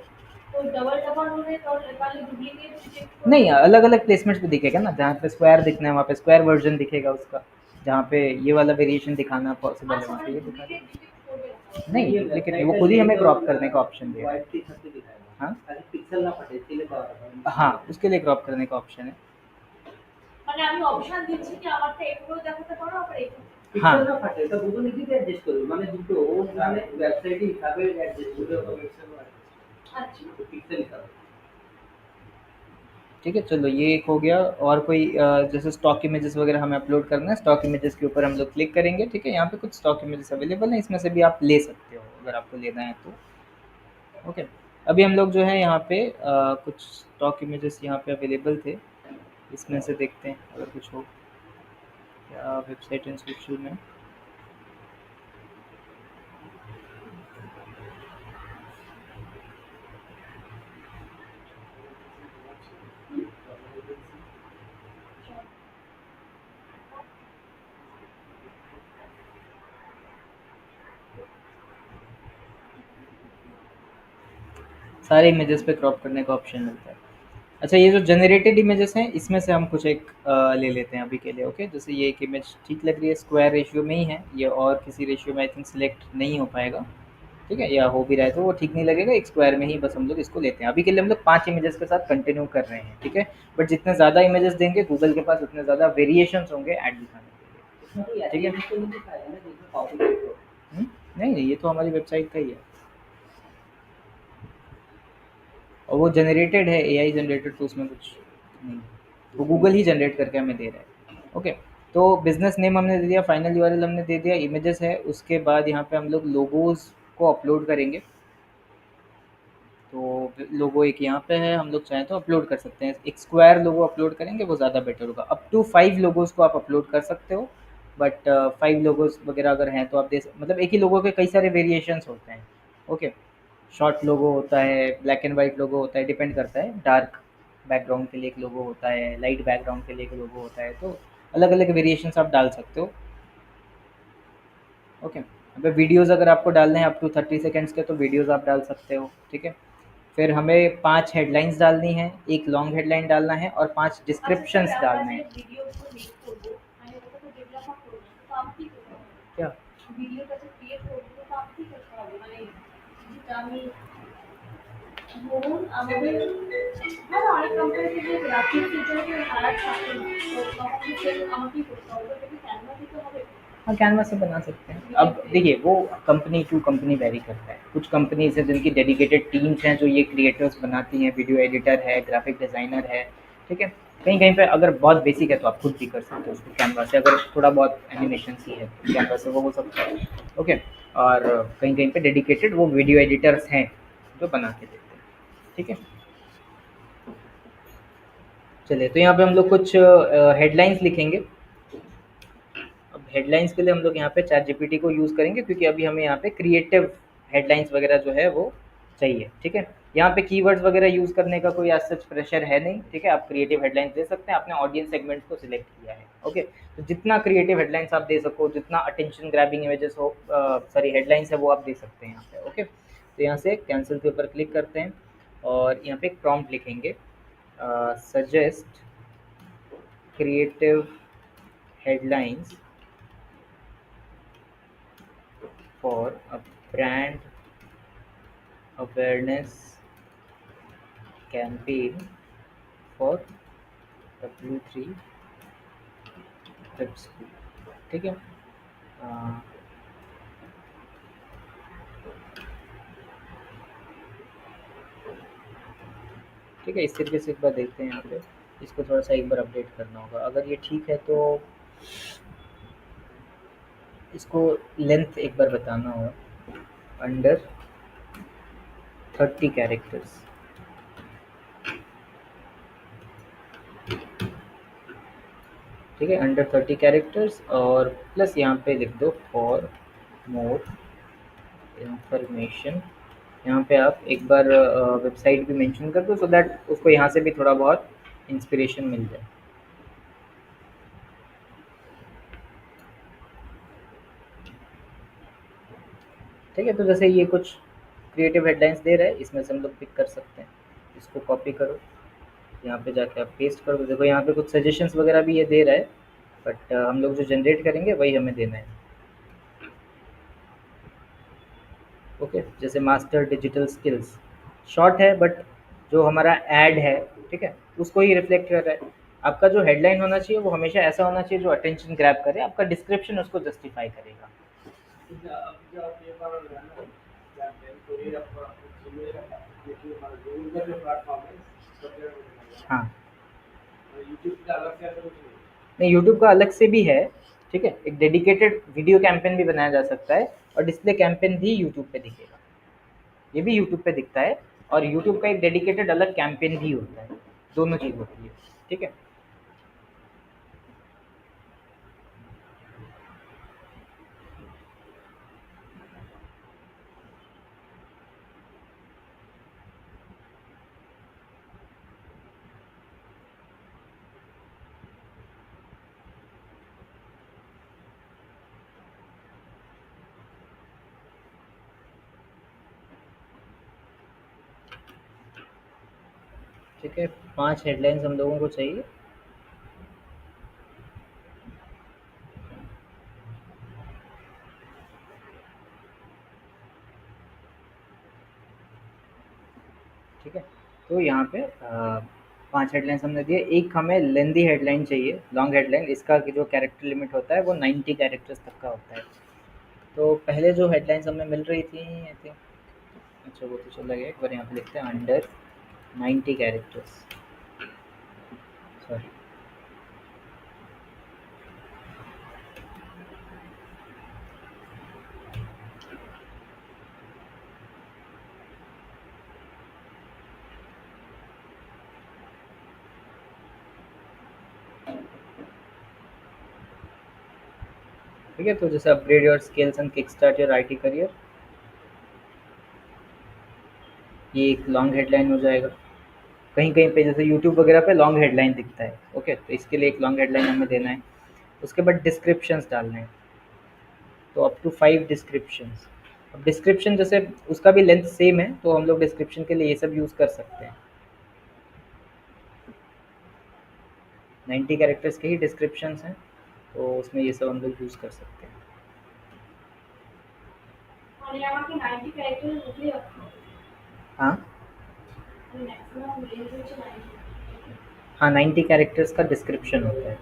তো डबल डबल হলে তাহলে ডুপ্লিকেট রিজেক্ট नहीं अलग अलग प्लेसमेंट्स पे दिखेगा ना, जहाँ पे स्क्वायर दिखना है वहाँ पे स्क्वायर वर्जन दिखेगा उसका, जहाँ पे ये वाला वेरिएशन दिखाना पॉसिबल है वहाँ पे ये दिखा देगा। डुप्लिकेट করবে नहीं डुप्लीकेट नहीं, वो खुद ही हमें क्रॉप करने का ऑप्शन दिया है। व्हाइट के हिसाब से दिखाएगा। हाँ ताकि पिक्सल ना फटे इसलिए कहा था। हाँ, उसके लिए क्रॉप करने का ऑप्शन है। মানে আমি অপশন দিচ্ছি কি আমারটা এগুলো দেখাতে পারো আবার এগুলো পিক্সেল না ফাটে এটা গুগল নিজেই অ্যাডজাস্ট করবে মানে দুটো ও মানে ওয়েবসাইটে হিসাবে অ্যাডজাস্ট করবে পিক্সেল আচ্ছা पिक्सल हिसाब ठीक है, चलो ये एक हो गया। और कोई जैसे स्टॉक इमेजेस वगैरह हमें अपलोड करना है, स्टॉक इमेजेस के ऊपर हम लोग क्लिक करेंगे, ठीक है। यहाँ पे कुछ स्टॉक इमेजेस अवेलेबल हैं, इसमें से भी आप ले सकते हो अगर आपको लेना है तो, ओके। अभी हम लोग जो है यहाँ पे कुछ स्टॉक इमेजेस यहाँ पे अवेलेबल थे, इसमें से देखते हैं अगर कुछ हो क्या वेबसाइट एंड सोशल में। सारे इमेजेस पे क्रॉप करने का ऑप्शन मिलता है। अच्छा, ये जो जनरेटेड इमेजेस हैं इसमें से हम कुछ एक ले लेते हैं अभी के लिए। ओके, जैसे ये एक इमेज ठीक लग रही है, स्क्वायर रेशियो में ही है ये, और किसी रेशियो में आई थिंक सिलेक्ट नहीं हो पाएगा, ठीक है, या हो भी रहा है तो वो ठीक नहीं लगेगा, एक स्क्वायर में ही बस हम लोग इसको लेते हैं। अभी के लिए हम लोग 5 इमेजेस के साथ कंटिन्यू कर रहे हैं, ठीक है। बट जितने ज़्यादा इमेजेस देंगे गूगल के पास उतने ज़्यादा वेरिएशंस होंगे ऐड दिखाने के इसमें कोई लिए, ठीक है। एट्रीब्यूट तो नहीं दिखाएगा ना जिसमें कॉपी पेस्ट हो? नहीं नहीं, ये तो हमारी वेबसाइट का ही है, और वो जनरेटेड है, एआई जनरेटेड, तो उसमें कुछ नहीं, वो गूगल ही जनरेट करके हमें दे रहा है। ओके, तो बिजनेस नेम हमने दे दिया, फाइनल यूआरएल हमने दे दिया, इमेजेस है, उसके बाद यहाँ पे हम लोग लोगोज को अपलोड करेंगे। तो लोगो एक यहाँ पे है, हम लोग चाहें तो अपलोड कर सकते हैं, एक स्क्वायर लोगो अपलोड करेंगे वो ज़्यादा बेटर होगा। अप टू 5 लोगोज़ को आप अपलोड कर सकते हो, बट 5 लोगोज़ वगैरह अगर हैं तो आप मतलब एक ही लोगो के कई सारे वेरिएशंस होते हैं। ओके, शॉर्ट लोगो होता है, ब्लैक एंड वाइट लोगो होता है, डिपेंड करता है, डार्क बैकग्राउंड के लिए एक लोगो होता है, लाइट बैकग्राउंड के लिए एक लोगो होता है, तो अलग अलग वेरिएशंस आप डाल सकते हो। ओके, अब वीडियोज़ अगर आपको डालने हैं अप टू 30 सेकेंड्स के, तो वीडियोज़ आप डाल सकते हो, ठीक है। फिर हमें 5 हेडलाइंस डालनी है, एक लॉन्ग हेडलाइन डालना है और 5 डिस्क्रिप्शंस আচ্ছা স্যার, আমরা डालने যে हैं। ভিডিওগুলো মেক করবো, মানে ওটা তো ডেভেলপার করবে, তো আমি কি করতে হবে? क्या? ভিডিওটা যে ক্রিয়েট করবো, তো আমি কি করতে হবে? মানে যেটা আমি ধরুন আমাদের হ্যাঁ, অনেক কোম্পানিতে যে গ্রাফিক্সের জন্য হায়ার থাকে না, তো তখন সেই আমাকেই করতে হবে। ওটা কি ক্যানভা দিতে হবে? हाँ, कैनवा से बना सकते हैं। अब देखिए, वो कंपनी टू कंपनी वेरी करता है, कुछ कंपनीज हैं जिनकी डेडिकेटेड टीम्स हैं जो ये क्रिएटर्स बनाती हैं, वीडियो एडिटर है, ग्राफिक डिज़ाइनर है, ठीक है। कहीं कहीं पे अगर बहुत बेसिक है तो आप खुद भी कर सकते हो उसको कैनवा से, अगर थोड़ा बहुत एनिमेशन ही है तो कैनवा से वो हो सकता है। ओके, और कहीं कहीं पे डेडिकेटेड वो वीडियो एडिटर्स हैं जो बना के देते हैं, ठीक है। चलिए, तो यहाँ पे हम लोग कुछ हेडलाइंस लिखेंगे। अब हेडलाइंस के लिए हम लोग यहाँ पे चैट जीपीटी को यूज़ करेंगे, क्योंकि अभी हमें यहाँ पे क्रिएटिव हेडलाइंस वगैरह जो है वो चाहिए, ठीक है। यहाँ पे कीवर्ड्स वगैरह यूज़ करने का कोई आज सच प्रेशर है नहीं, ठीक है, आप क्रिएटिव हेडलाइंस दे सकते हैं, आपने ऑडियंस सेगमेंट्स को सिलेक्ट किया है। ओके, तो जितना क्रिएटिव हेडलाइंस आप दे सको, जितना अटेंशन ग्रैबिंग इमेजेस हो, सॉरी हेडलाइंस है, वो आप दे सकते हैं यहाँ पे। ओके, तो यहाँ से कैंसिल के ऊपर क्लिक करते हैं और यहाँ पे एक प्रॉम्प्ट लिखेंगे, suggest creative headlines for a brand awareness campaign for W3 Prep School, ठीक है। ठीक है, इस तरीके से एक बार देखते हैं यहाँ पे, इसको थोड़ा सा एक बार अपडेट करना होगा। अगर ये ठीक है तो इसको लेंथ एक बार बताना होगा, अंडर 30 कैरेक्टर्स, ठीक है, अंडर 30 कैरेक्टर्स, और प्लस यहाँ पे लिख दो फॉर मोर इंफॉर्मेशन। यहाँ पे आप एक बार वेबसाइट भी मेंशन कर दो, सो दैट उसको यहाँ से भी थोड़ा बहुत इंस्पिरेशन मिल जाए। ठीक है, तो जैसे ये कुछ क्रिएटिव हेडलाइंस दे रहा है, इसमें से हम लोग पिक कर सकते हैं। इसको कॉपी करो, यहाँ पे जाके आप पेस्ट करो। देखो यहाँ पे कुछ सजेशंस वगैरह भी ये दे रहा है, बट हम लोग जो जनरेट करेंगे वही हमें देना है। ओके, जैसे मास्टर डिजिटल स्किल्स शॉर्ट है, बट जो हमारा ऐड है, ठीक है, उसको ही रिफ्लेक्ट कर रहा है। आपका जो हेडलाइन होना चाहिए वो हमेशा ऐसा होना चाहिए जो अटेंशन ग्रैब करे, आपका डिस्क्रिप्शन उसको जस्टिफाई करेगा। अब जो आप ये बात बोल रहे हैं ना, जानते हैं, तो ये आपको सुनिए, देखिए हमारा गूगल का जो प्लेटफॉर्म है, सबसे हाँ, यूट्यूब का अलग से ऐसा कुछ नहीं। नहीं, यूट्यूब का अलग से भी है, ठीक है, एक डेडिकेटेड वीडियो कैंपेन भी बनाया जा सकता है, और डिस्प्ले कैंपेन भी यूट्यूब पे दिखेगा, ये भी यूट्यूब पे दिखता है, और यूट्यूब का एक डेडिकेटेड अलग कैंपेन भी होता है, दोनों चीज़ होती है, ठीक है। ठीक है, 5 हेडलाइंस हम लोगों को चाहिए। ठीक है, तो यहाँ पे 5 हेडलाइंस हमने दिए। एक हमें लेंदी हेडलाइन चाहिए, लॉन्ग हेडलाइन, इसका जो कैरेक्टर लिमिट होता है वो 90 कैरेक्टर्स तक का होता है। तो पहले जो हेडलाइंस हमें मिल रही थी आई थिंक, अच्छा वो तो चला गया, एक बार यहाँ पे लिखते हैं अंडर 90 कैरेक्टर्स, सॉरी। ठीक है, तो जैसे upgrade your skills and kick start your IT career, ये एक लॉन्ग हेडलाइन हो जाएगा। कहीं कहीं पे जैसे यूट्यूब वगैरह पे लॉन्ग हेडलाइन दिखता है, ओके, तो इसके लिए एक लॉन्ग हेडलाइन हमें देना है। उसके बाद डिस्क्रिप्शंस डालने हैं, तो अप टू 5 डिस्क्रिप्शंस। अब डिस्क्रिप्शन जैसे उसका भी लेंथ सेम है, तो हम लोग डिस्क्रिप्शन के लिए ये सब यूज़ कर सकते हैं। 90 कैरेक्टर्स के ही डिस्क्रिप्शंस हैं, तो उसमें ये सब हम लोग यूज़ कर सकते हैं। और यहाँ की 90 कैरेक्टर मुझे हाँ मैक्सिमम रेंज में 90 हाँ, 90 कैरेक्टर्स का डिस्क्रिप्शन होता है।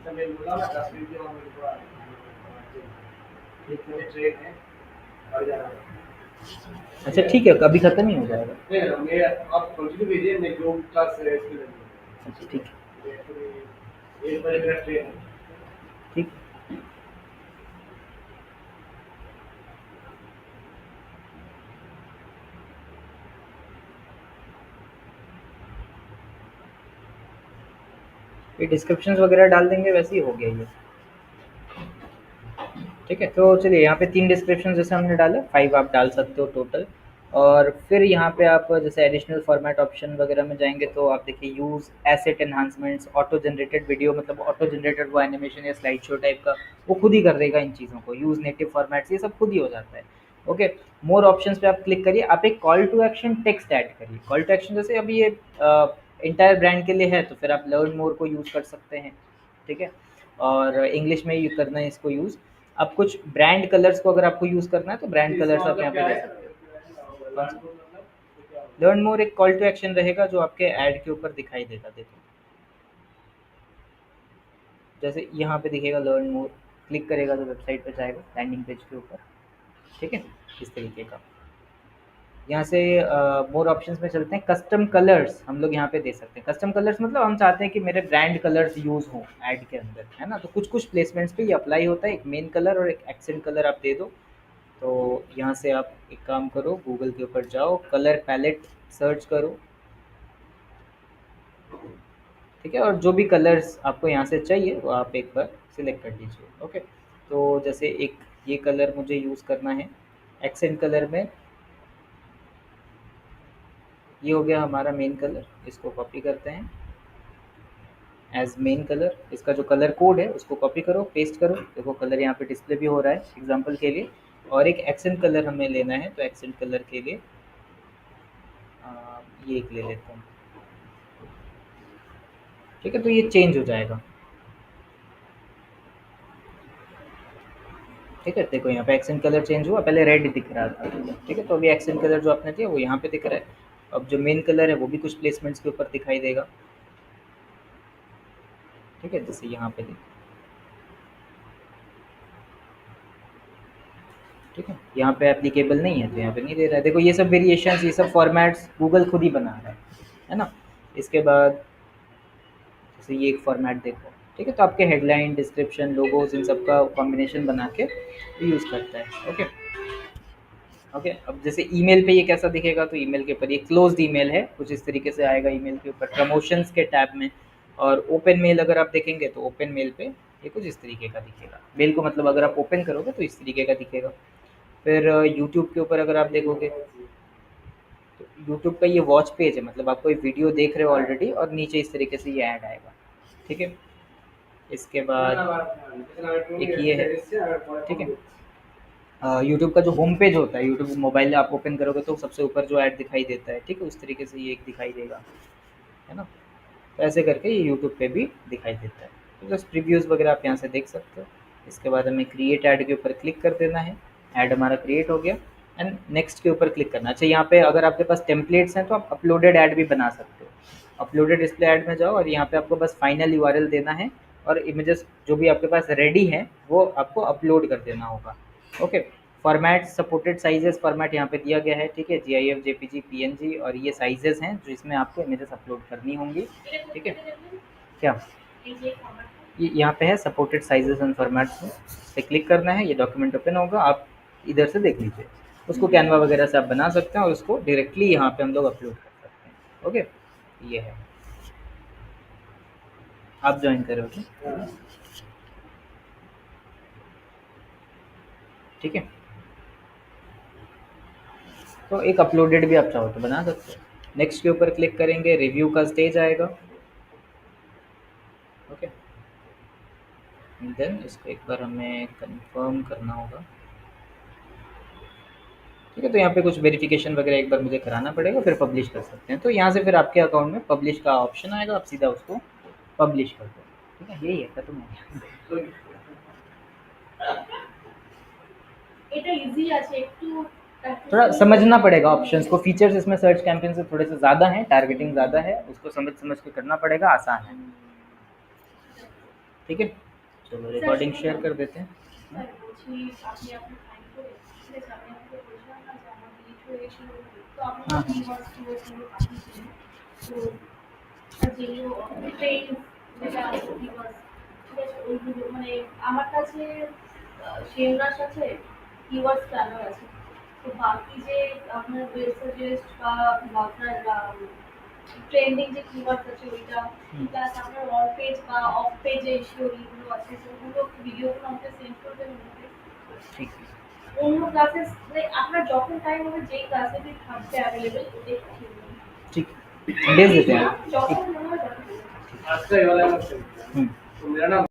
मैं बोला ना 10 मिनट के बाद मेरे को एक मेरे ट्रेन है और जा रहा हूँ। अच्छा ठीक है, अभी ख़त्म ही हो जाएगा। नहीं मैं आप कंटिन्यू भेजिए, मैं जो क्लास है इसके लिए। अच्छा ठीक है, एक बजे मेरा ट्रेन है। ठीक। ये डिस्क्रिप्शंस वगैरह डाल देंगे, वैसे ही हो गया ये। ठीक है, तो चलिए यहाँ पे 3 डिस्क्रिप्शन जैसे हमने डाले, 5 आप डाल सकते हो टोटल। और फिर यहाँ पे आप जैसे एडिशनल फॉर्मेट ऑप्शन वगैरह में जाएंगे, तो आप देखिए use asset enhancements, auto generated video, मतलब ऑटो जनरेटेड वो एनिमेशन या स्लाइड शो टाइप का, वो खुद ही कर देगा इन चीज़ों को। यूज़ नेटिव फॉर्मेट्स, ये सब खुद ही हो जाता है। ओके, मोर ऑप्शंस पे आप क्लिक करिए, आप एक call to action text add करिए। कॉल टू एक्शन जैसे अभी ये इंटायर ब्रांड के लिए है, तो फिर आप लर्न मोर को यूज़ कर सकते हैं। ठीक है, और इंग्लिश में ही करना है इसको यूज़। अब कुछ ब्रांड कलर्स को अगर आपको यूज़ करना है, तो ब्रांड कलर्स आप यहाँ पे दे सकते हो। लर्न मोर एक कॉल टू एक्शन रहेगा जो आपके ऐड के ऊपर दिखाई देगा। देखो जैसे यहाँ पे दिखेगा लर्न मोर, क्लिक करेगा तो वेबसाइट पे जाएगा, लैंडिंग पेज के ऊपर। ठीक है, इस तरीके का। यहाँ से मोर ऑप्शंस में चलते हैं। कस्टम कलर्स हम लोग यहाँ पे दे सकते हैं। कस्टम कलर्स मतलब हम चाहते हैं कि मेरे ब्रांड कलर्स यूज़ हों ऐड के अंदर, है ना। तो कुछ कुछ प्लेसमेंट्स पे ये अप्लाई होता है। एक मेन कलर और एक एक्सेंट कलर आप दे दो। तो यहाँ से आप एक काम करो, गूगल के ऊपर जाओ, कलर पैलेट सर्च करो। ठीक है, और जो भी कलर्स आपको यहाँ से चाहिए वो आप एक बार सिलेक्ट कर लीजिए। ओके, तो जैसे एक ये कलर मुझे यूज़ करना है एक्सेंट कलर में, ये हो गया हमारा मेन कलर। इसको कॉपी करते हैं एज मेन कलर। इसका जो कलर कोड है उसको कॉपी करो, पेस्ट करो। देखो कलर यहाँ पे डिस्प्ले भी हो रहा है एग्जांपल के लिए। और एक एक्सेंट कलर हमें लेना है, तो एक्सेंट कलर के लिए ये एक ले लेता हूँ। ठीक है, तो ये चेंज हो जाएगा। ठीक है, देखो यहाँ पे एक्सेंट कलर चेंज हुआ, पहले रेड दिख रहा था। ठीक है, तो अभी एक्सेंट कलर जो आपने दिया वो यहाँ पे दिख रहा है। अब जो मेन कलर है वो भी कुछ प्लेसमेंट्स के ऊपर दिखाई देगा। ठीक है, जैसे यहाँ पे देखो। ठीक है, यहाँ पे एप्लीकेबल नहीं है तो यहाँ पे नहीं दे रहा है। देखो ये सब वेरिएशंस, ये सब फॉर्मेट्स गूगल खुद ही बना रहा है ना। इसके बाद जैसे ये एक फॉर्मेट देखो। ठीक है, तो आपके हेडलाइन, डिस्क्रिप्शन, लोगोज, इन सब का कॉम्बिनेशन बना के यूज़ करता है। ओके ओके, अब जैसे ईमेल पे ये कैसा दिखेगा, तो ईमेल के ऊपर ये क्लोज्ड ईमेल है, कुछ इस तरीके से आएगा ईमेल के ऊपर प्रमोशंस के टैब में। और ओपन मेल अगर आप देखेंगे तो ओपन मेल पे ये कुछ इस तरीके का दिखेगा। मेल को मतलब अगर आप ओपन करोगे तो इस तरीके का दिखेगा। फिर यूट्यूब के ऊपर अगर आप देखोगे तो यूट्यूब का ये वॉच पेज है, मतलब आप कोई वीडियो देख रहे हो ऑलरेडी और नीचे इस तरीके से ये ऐड आएगा। ठीक है, इसके बाद एक ये है, ठीक है। यूट्यूब का जो होम पेज होता है, यूट्यूब मोबाइल आप ओपन करोगे तो सबसे ऊपर जो ऐड दिखाई देता है, ठीक है, उस तरीके से ये एक दिखाई देगा, है ना। तो ऐसे करके ये यूट्यूब पे भी दिखाई देता है। तो जस्ट प्रीव्यूज़ वगैरह आप यहाँ से देख सकते हो। इसके बाद हमें क्रिएट ऐड के ऊपर क्लिक कर देना है। ऐड हमारा क्रिएट हो गया एंड नेक्स्ट के ऊपर क्लिक करना। अच्छा, यहाँ पे अगर आपके पास टेम्पलेट्स हैं तो आप अपलोडेड ऐड भी बना सकते हो। अपलोडेड डिस्प्ले ऐड में जाओ और यहाँ पे आपको बस फाइनल यूआरएल देना है और इमेजेस जो भी आपके पास रेडी हैं वो आपको अपलोड कर देना होगा। Okay, format supported sizes format यहाँ पे दिया गया है, ठीक है, GIF, JPG, PNG और ये साइजेस हैं जो इसमें आपको इमेजेस अपलोड करनी होंगी, ठीक है। क्या ये यहाँ पे है सपोर्टेड साइजेस एंड फॉर्मेट्स में, इस पर क्लिक करना है, ये डॉक्यूमेंट ओपन होगा, आप इधर से देख लीजिए। उसको कैनवा वगैरह से आप बना सकते हैं और उसको डायरेक्टली यहाँ पे हम लोग अपलोड कर सकते हैं। ओके, ये है, आप ज्वाइन करोगे, ठीक है। तो एक अपलोडेड भी आप चाहो तो बना सकते हो। नेक्स्ट के ऊपर क्लिक करेंगे, रिव्यू का स्टेज आएगा, ओके। देन इसको एक बार हमें कंफर्म करना होगा, ठीक है। तो यहाँ पे कुछ वेरिफिकेशन वगैरह एक बार मुझे कराना पड़ेगा, फिर पब्लिश कर सकते हैं। तो यहाँ से फिर आपके अकाउंट में पब्लिश का ऑप्शन आएगा, आप सीधा उसको पब्लिश कर दो, ठीक है। यही है, खत्म हो गया। এটা ইজি আছে একটু थोड़ा समझना पड़ेगा ऑप्शंस को, फीचर्स इसमें सर्च कैंपेन से थोड़े से ज़्यादा हैं, टारगेटिंग ज़्यादा है, उसको समझ समझ के करना पड़ेगा, आसान है, ठीक है। चलो रिकॉर्डिंग शेयर कर देते हैं। স্যার বলছি আপনি আপনার ফাইন করে ঠিক আছে আমি আপনাকে বলছিলাম না যে আমার ডিলিট হয়ে গেছিল তো আপনার हाँ কিওয়ার্ডস গুলো পাঠিয়েছিলেন তো আর যেগুলো ট্রেন যেটা আছে কিওয়ার্ডস ঠিক আছে ওইগুলো মানে আমার কাছে শেমরাস আছে কিওয়ার্ডস প্ল্যানার আছে তো বাকি যে আপনার ওয়েব সাজেস্ট বা আপনার ট্রেন্ডিং যে কিওয়ার্ডস আছে ওইটা প্লাস আপনার অন পেজ বা অফ পেজে ওইগুলো আছে সেগুলো ভিডিওগুলো আমাকে সেন্ড করে দেবেন ठीक है, অন্য ক্লাসে আপনার যখন টাইম হবে যেই ক্লাসে भी থাকবে অ্যাভেলেবল ওটাই পাঠিয়ে দেবেন ठीक है, भेज देते हैं। যখন মনে হয় তখন आज का ये वाला है, हम्म। तो मेरा नाम